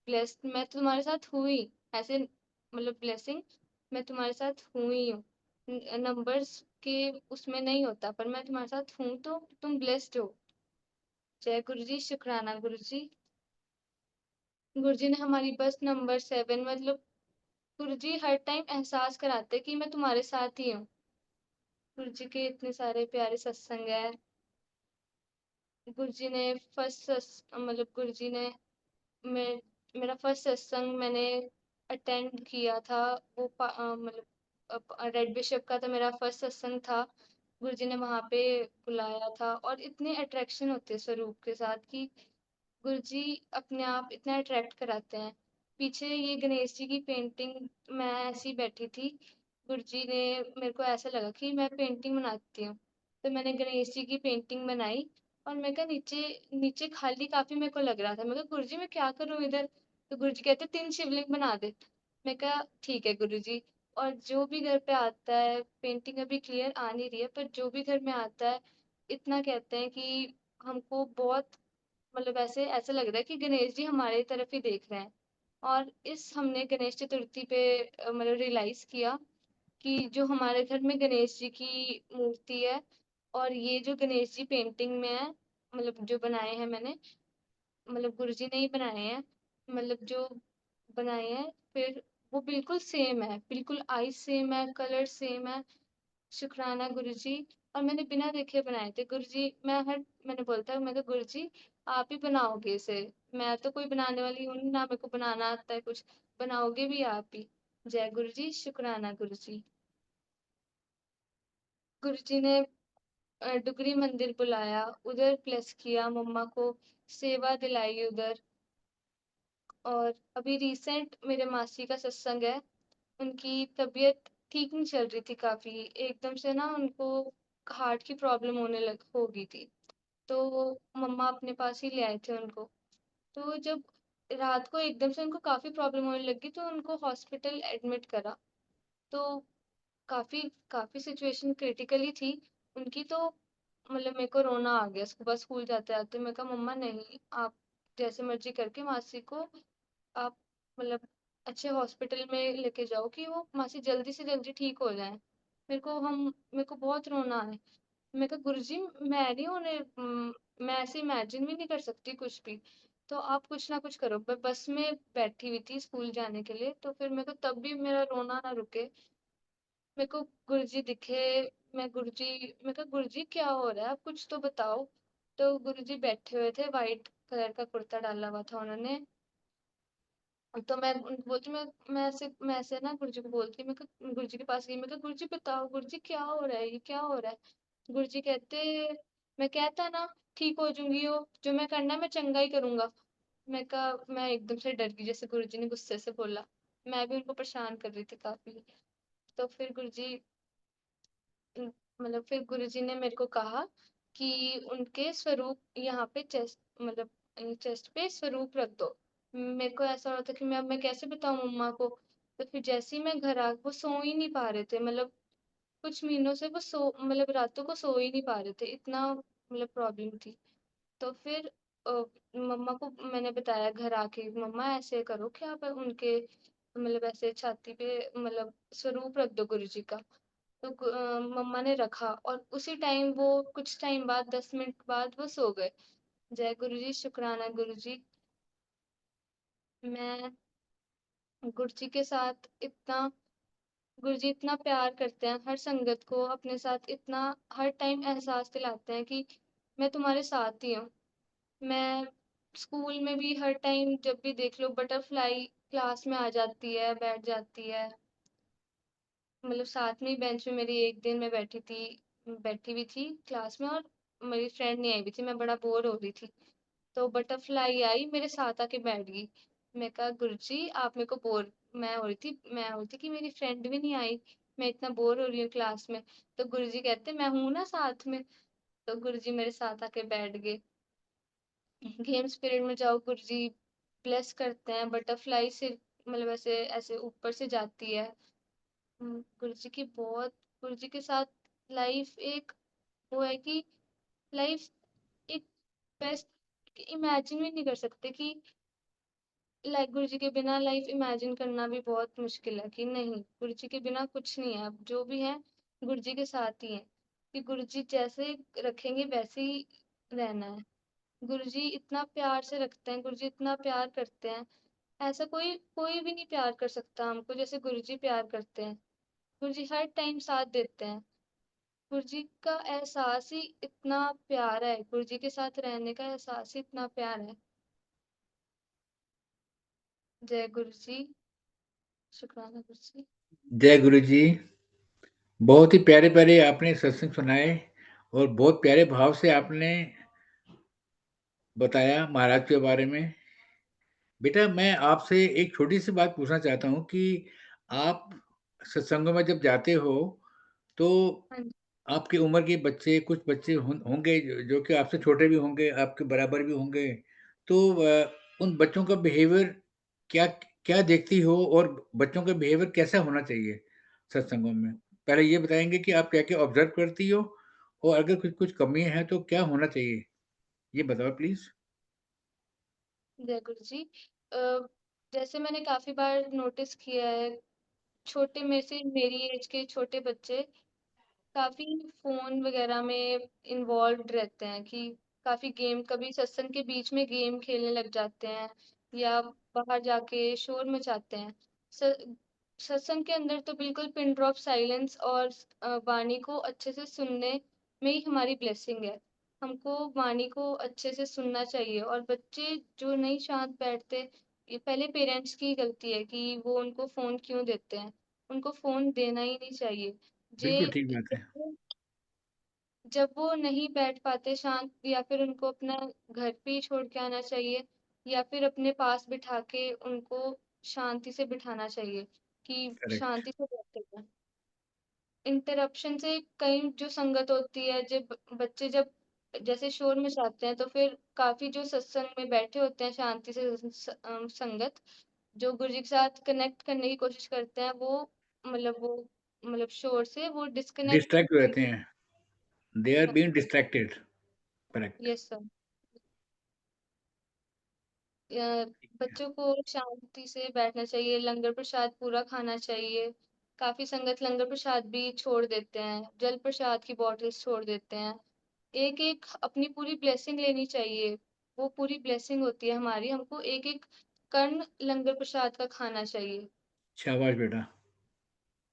ब्लेस्ड मैं तो तुम्हारे साथ हुई, ऐसे मतलब ब्लेसिंग मैं तुम्हारे साथ हुई हूँ। नंबर्स के उसमें नहीं होता, पर मैं तुम्हारे साथ हूँ तो तुम ब्लेस्ड हो। जय गुरु जी, शुक्राना गुरु जी। गुरु जी ने हमारी बस नंबर 7 मतलब गुरु जी हर टाइम एहसास कराते कि मैं तुम्हारे साथ ही हूँ। गुरु जी के इतने सारे प्यारे सत्संग है। गुरु जी ने मतलब गुरु जी ने मैं मेरा फर्स्ट सत्संग मैंने अटेंड किया था, वो मतलब रेड बिशप का तो मेरा फर्स्ट सत्संग था। गुरु जी ने वहां पे बुलाया था, और इतने अट्रैक्शन होते हैं स्वरूप के साथ कि गुरुजी अपने आप इतना अट्रैक्ट कराते हैं। पीछे ये गणेश जी की पेंटिंग, मैं ऐसी ही बैठी थी, गुरुजी ने मेरे को ऐसा लगा कि मैं पेंटिंग बनाती हूँ, तो मैंने गणेश जी की पेंटिंग बनाई। और मैं कहा नीचे नीचे खाली काफी मेरे को लग रहा था, मैं कहा गुरुजी मैं क्या करूँ इधर। तो गुरुजी कहते 3 शिवलिंग बना दे। मैं कहा ठीक है गुरुजी। और जो भी घर पे आता है, पेंटिंग अभी क्लियर आ नहीं रही है, पर जो भी घर में आता है इतना कहते हैं कि हमको बहुत मतलब ऐसे ऐसा लग रहा है कि गणेश जी हमारे तरफ ही देख रहे हैं। और इस हमने गणेश चतुर्थी पे मतलब रियलाइज किया कि जो हमारे घर में गणेश जी की मूर्ति है, और ये जो गणेश जी पेंटिंग में है, मतलब जो बनाए हैं मैंने, मतलब गुरु जी ने ही बनाए हैं, मतलब जो बनाए हैं, फिर वो बिल्कुल सेम है, बिल्कुल आइज सेम है, कलर सेम है। शुक्राना गुरुजी। और मैंने बिना देखे बनाए थे गुरुजी, मैंने बोलता मैं कहा गुरुजी आप ही बनाओगे इसे, मैं तो कोई बनाने वाली हूँ नहीं, ना मेरे को बनाना आता है कुछ, बनाओगे भी आप ही। जय गुरुजी, शुक्राना गुरुजी। गुरुजी ने डुगरी मंदिर बुलाया, उधर प्लेस किया, मम्मा को सेवा दिलाई उधर। और अभी रिसेंट मेरे मासी का सत्संग है, उनकी तबीयत ठीक नहीं चल रही थी काफी, एकदम से ना उनको हार्ट की प्रॉब्लम होने लग हो गई थी। तो मम्मा अपने पास ही ले आए थे उनको। तो जब रात को एकदम से उनको काफी प्रॉब्लम होने लगी, तो उनको हॉस्पिटल एडमिट करा। तो काफी काफी सिचुएशन क्रिटिकली थी उनकी। तो मतलब मेरे को रोना आ गया सुबह स्कूल जाते आते। मैं कहा मम्मा नहीं, आप जैसे मर्जी करके मासी को आप मतलब अच्छे हॉस्पिटल में लेके जाओ कि वो मासी जल्दी से जल्दी ठीक हो जाए। मेरे को बहुत रोना है। मैं कहा गुरुजी मैं नहीं होने मैं ऐसे इमेजिन भी नहीं कर सकती कुछ भी, तो आप कुछ ना कुछ करो। मैं बस में बैठी हुई थी स्कूल जाने के लिए, तो फिर मेरे को तब भी मेरा रोना ना रुके। मेरे को गुरुजी दिखे, मैं कहा गुरुजी क्या हो रहा है, आप कुछ तो बताओ। तो गुरुजी बैठे हुए थे, वाइट कलर का कुर्ता डाला हुआ था उन्होंने। तो मैं उनको बोलती, मैं ऐसे ना गुरुजी को बोलती, मैं गुरुजी के पास गई, मैं कहा गुरुजी बताओ गुरुजी क्या हो रहा है, ये क्या हो रहा है। गुरुजी कहते मैं कहता ना ठीक हो जाऊंगी, हो जो मैं करना है मैं चंगा ही करूंगा। मैं कहा मैं एकदम से डर गई, जैसे गुरुजी ने गुस्से से बोला। मैं भी उनको परेशान कर रही थी काफी। तो फिर गुरुजी मतलब फिर गुरुजी ने मेरे को कहा कि उनके स्वरूप यहाँ पे चेस्ट मतलब चेस्ट पे स्वरूप रख दो। मेरे को ऐसा हो रहा था कि मैं कैसे बताऊं मम्मा को। तो फिर जैसे ही मैं घर आ, वो सो ही नहीं पा रहे थे, मतलब कुछ महीनों से वो सो मतलब रातों को सो ही नहीं पा रहे थे, इतना मतलब प्रॉब्लम थी। तो फिर मम्मा को मैंने बताया घर आके, मम्मा ऐसे करो कि आप उनके मतलब ऐसे छाती पे मतलब स्वरूप रख दो गुरु जी का। तो मम्मा ने रखा, और उसी टाइम वो कुछ टाइम बाद 10 मिनट बाद वो सो गए। जय गुरु जी, शुक्राना गुरु जी। मैं गुरु जी के साथ इतना गुरु जी इतना प्यार करते हैं, हर संगत को अपने साथ इतना हर टाइम एहसास दिलाते हैं कि मैं तुम्हारे साथ ही हूँ। मैं स्कूल में भी हर टाइम जब भी देख लो बटरफ्लाई क्लास में आ जाती है, बैठ जाती है, मतलब साथ में ही बेंच में मेरी एक दिन मैं बैठी हुई थी क्लास में, और मेरी फ्रेंड नहीं आई हुई थी, मैं बड़ा बोर हो रही थी। तो बटरफ्लाई आई मेरे साथ आके बैठ गई। मैं कहा गुरुजी आप मेरे को बोर मैं हो रही थी कि मेरी फ्रेंड भी नहीं आई, मैं इतना बोर हो रही हूँ क्लास में। तो गुरुजी कहते मैं हूं ना साथ में। तो गुरुजी मेरे साथ आके बैठ गए। गेम्स पीरियड में जाओ, गुरुजी ब्लेस करते हैं, बटरफ्लाई से मतलब ऐसे ऐसे ऊपर से जाती है। गुरुजी की बहुत, गुरुजी के साथ लाइफ एक वो है कि लाइफ एक बेस्ट इमेजिन भी नहीं कर सकते कि लाइक गुरुजी के बिना लाइफ इमेजिन करना भी बहुत मुश्किल है कि नहीं, गुरुजी के बिना कुछ नहीं है। अब जो भी है गुरुजी के साथ ही है, कि गुरुजी जैसे रखेंगे वैसे ही रहना है। गुरुजी इतना प्यार से रखते हैं, गुरुजी इतना प्यार करते हैं, ऐसा कोई कोई भी नहीं प्यार कर सकता हमको जैसे गुरुजी प्यार करते हैं। गुरुजी हर टाइम साथ देते हैं। गुरुजी का एहसास ही इतना प्यारा है, गुरुजी के साथ रहने का एहसास ही इतना प्यार है। जय गुरुजी। शुक्राना गुरुजी। जय गुरु जी। बहुत ही प्यारे-प्यारे आपने सत्संग सुनाए और बहुत प्यारे भाव से आपने बताया महाराज के बारे में। बेटा मैं आपसे एक छोटी-सी बात पूछना चाहता हूँ कि आप सत्संगों में जब जाते हो, तो हाँ जी। आपकी उम्र के बच्चे, कुछ बच्चे होंगे जो कि आपसे छोटे भी होंगे, आपके बराबर भी होंगे। तो उन बच्चों का बिहेवियर क्या क्या देखती हो और बच्चों का बिहेवियर कैसा होना चाहिए सत्संगों में? पहले ये बताएँगे कि आप क्या-क्या ऑब्ज़र्व करती हो और अगर कुछ-कुछ कमियाँ हैं तो क्या होना चाहिए? ये बताओ प्लीज़। जय गुरु जी। जैसे मैंने काफी बार नोटिस किया है, छोटे में से मेरी एज के छोटे बच्चे काफी फोन वगैरह में इन्वॉल्व्ड रहते हैं कि काफी गेम, कभी सत्संग के बीच में गेम खेलने लग जाते हैं या बाहर जाके शोर मचाते हैं। स- सत्संग के अंदर तो बिल्कुल पिन ड्रॉप साइलेंस और वाणी को अच्छे से सुनने में ही हमारी ब्लेसिंग है। हमको वाणी को अच्छे से सुनना चाहिए और बच्चे जो नहीं शांत बैठते, ये पहले पेरेंट्स की गलती है कि वो उनको फोन क्यों देते हैं। उनको फोन देना ही नहीं चाहिए। जे बिल्कुल ठीक बात है। जब वो नहीं बैठ पाते शांत, या फिर उनको अपना घर पे ही छोड़ के आना चाहिए या फिर अपने पास बिठा के उनको शांति से बिठाना चाहिए कि करेक्ट। शांति से बैठे हैं। इंटरप्शन से कई जो संगत होती है, जब बच्चे जब जैसे शोर मचाते हैं तो फिर काफी जो सत्संग में बैठे होते हैं शांति से संगत, जो गुरु जी के साथ कनेक्ट करने की कोशिश करते हैं, वो मतलब शोर से वो डिस्कनेक्ट डिस्ट्रैक्ट रहते होने। हैं। They are being distracted. Correct. Yes sir. बच्चों को शांति से बैठना चाहिए, लंगर प्रसाद पूरा खाना चाहिए। काफी संगत लंगर प्रसाद भी छोड़ देते हैं, जल प्रसाद की बॉटल्स छोड़ देते हैं। एक एक अपनी पूरी ब्लेसिंग लेनी चाहिए, वो पूरी ब्लेसिंग होती है हमारी, हमको एक एक कण लंगर प्रसाद का खाना चाहिए। शाबाश बेटा।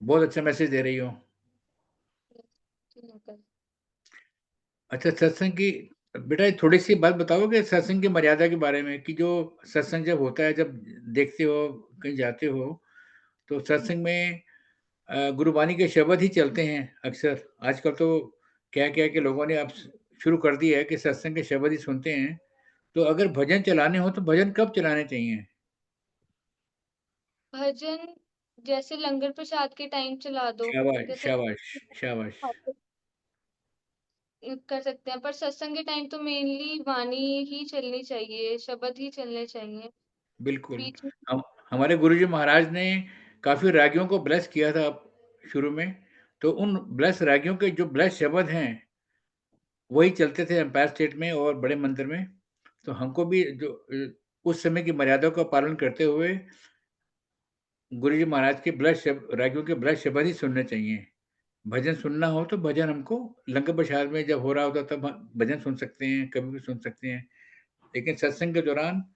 बहुत अच्छा मैसेज दे रही हो। ठीक है। अच्छा सत्संग की बेटा थोड़ी-सी बात बताओगे सत्संग की मर्यादा के बारे में कि जो सत्संग जब होता है, जब देखते हो, कहीं जाते हो, तो सत्संग में गुरबानी के शब्द ही चलते हैं अक्सर। आजकल तो कह-कह के लोगों ने अब शुरू कर दिया है कि सत्संग के शब्द ही सुनते हैं। तो अगर भजन चलाने हो तो भजन कब चलाने चाहिए? भजन जैसे लंगर प्रसाद के टाइम चला दो, शाबाश, जैसे शाबाश, शाबाश। कर सकते हैं, पर सत्संग के टाइम तो मेनली वाणी ही चलनी चाहिए, शब्द ही चलने चाहिए बिल्कुल। बीच में। हम हमारे गुरुजी महाराज ने काफ़ी रागियों को ब्लेस किया था शुरू में, तो उन ब्लेस रागियों के जो ब्लेस शब्द हैं, वही चलते थे एम्पायर स्टेट में और बड़े मंदिर में। तो हमको भी जो उस समय की मर्यादा का पालन करते हुए गुरुजी महाराज के ब्लेस रागियों के ब्लेस शब्द ही सुनने चाहिए। भजन सुनना हो तो भजन हमको लंगर प्रसाद में जब हो रहा होता तब भजन सुन सकते हैं, कभी भी सुन सकते हैं। लेकिन सत्संग के दौरान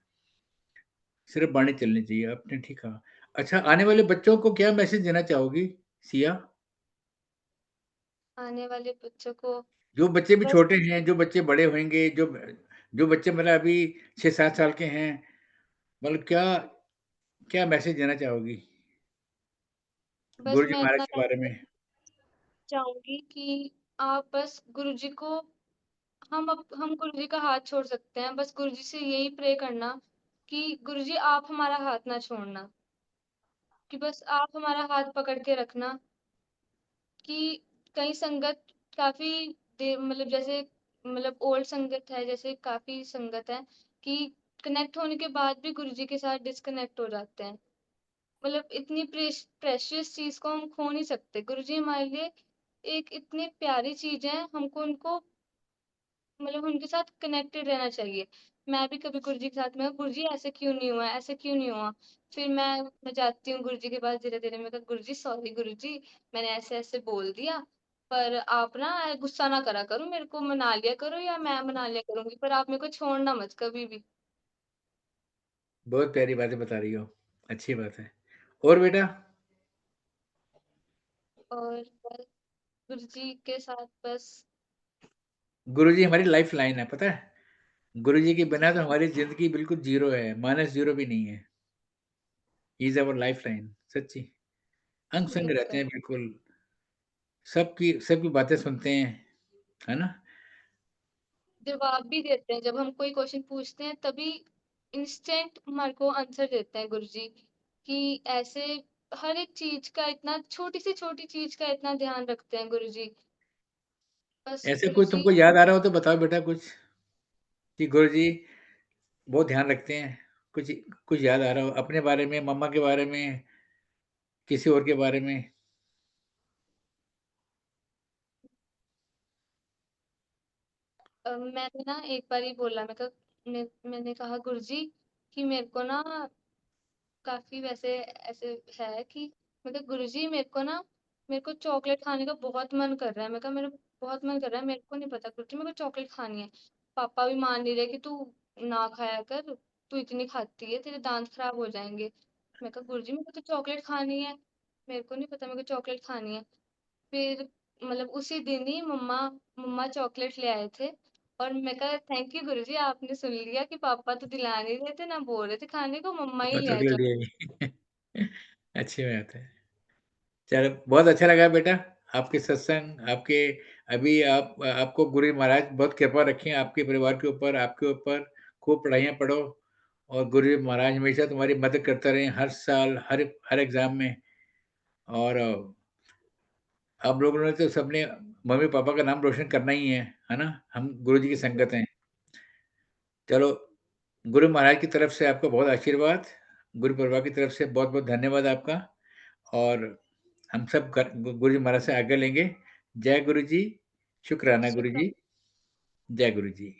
सिर्फ़ वाणी चलनी चाहिए, आपने ठीक कहा। अच्छा, आने वाले बच्चों को क्या मैसेज देना चाहोगी, सिया? आने वाले बच्चों को जो बच्चे भी बस छोटे हैं, जो बच्चे बड़े होंगे, जो बच्चे मतलब अभी 6-7 साल के हैं, मतलब क्या क्या मैसेज देना चाहोगी बस गुरुजी मैं महाराज इतना के बारे में? चाहूंगी कि आप बस गुरुजी को, हम गुरुजी का हाथ छोड़ सकते हैं, बस गुरुजी से यही प्रे करना कि गुरुजी आप हमारा हाथ ना छोड़ना, कि बस आप हमारा हाथ पकड़ के रखना। कि कई संगत काफी देर मतलब जैसे मतलब ओल्ड संगत है, जैसे काफ़ी संगत है कि कनेक्ट होने के बाद भी गुरुजी के साथ डिस्कनेक्ट हो जाते हैं। मतलब इतनी प्रेशियस चीज़ को हम खो नहीं सकते। गुरुजी हमारे लिए एक इतनी प्यारी चीज़ है, हमको उनको मतलब उनके साथ कनेक्टेड रहना चाहिए। मैं भी कभी गुरुजी के साथ मैं गुरुजी ऐसे क्यों नहीं हुआ, ऐसे क्यों नहीं हुआ? फिर मैं जाती हूँ गुरुजी के पास धीरे-धीरे, मैं कहा गुरुजी सॉरी गुरुजी, मैंने ऐसे-ऐसे बोल दिया, पर आप ना गुस्सा ना करा करो, मेरे को मना लिया करो या मैं मना लिया करूँगी, पर आप मेरे को छोड़ना मत कभी भी। बहुत प्यारी बातें बता रही हो, अच्छी बात है। और बेटा? और बस गुरुजी के साथ बस गुरुजी हमारी लाइफ़लाइन है, पता है? गुरुजी के बिना तो जी, हमारी ज़िंदगी बिल्कुल ज़ीरो है, माइनस ज़ीरो भी नहीं है। ही इज़ अवर लाइफ़लाइन, सच्ची। अंग-संग रहते बिल्कुल। हैं बिल्कुल, सबकी सबकी बातें सुनते हैं, है ना? जवाब भी देते हैं, जब हम कोई क्वेश्चन पूछते हैं तभी इंस्टेंट हमारे को आंसर देते हैं गुरुजी, कि ऐसे हर एक चीज़ का इतना छोटी से छोटी चीज़ का इतना ध्यान रखते हैं गुरुजी। बस ऐसे कोई गुरुजी तुमको याद आ रहा हो तो बताओ बेटा कुछ, कि गुरुजी बहुत ध्यान रखते हैं? कुछ कुछ याद आ रहा हो अपने बारे में, मम्मा के बारे में, किसी और के बारे में? मैंने ना एक बार ही बोला मैंने कहा गुरुजी कि मेरे को ना काफ़ी वैसे ऐसे है कि मैं कहा गुरुजी मेरे को चॉकलेट खाने का बहुत मन कर रहा है। मैं कहा मेरा बहुत मन कर रहा है, मेरे को नहीं पता गुरुजी मेरे को चॉकलेट खानी है। पापा भी मान नहीं रहे कि तू ना खाया कर, तू इतनी खाती है, तेरे दाँत खराब हो जाएँगे। मैं कहा गुरुजी मेरे को तो चॉकलेट खानी है, मेरे को नहीं पता मेरे को चॉकलेट खानी है। फिर मतलब उसी दिन ही मम्मा मम्मा चॉकलेट ले आए थे और मैं कहा थैंक यू गुरुजी आपने सुन लिया कि पापा तो दिला नहीं रहे थे, ना बोल रहे थे खाने को, मम्मा ही पापा ले आए चॉकलेट चॉकलेट। दिए अच्छी बात है। चलो, बहुत अच्छा लगा बेटा, आपके सत्संग, आपके अभी आपको गुरु महाराज बहुत कृपा रखें आपके परिवार के ऊपर, आपके ऊपर। खूब पढ़ाइयाँ पढ़ो और गुरु महाराज हमेशा तुम्हारी मदद करते रहें, हर साल, हर एग्ज़ाम में। और आप लोगों ने तो सबने मम्मी-पापा का नाम रोशन करना ही है ना? हम गुरु जी की संगत हैं। चलो, गुरु महाराज की तरफ से आपको बहुत आशीर्वाद, गुरु परिवार की तरफ से बहुत-बहुत धन्यवाद आपका। और हम सब गुरु जी महाराज से आज्ञा लेंगे। जय गुरु जी, शुक्राना गुरु शुक्र जी, जय गुरु जी।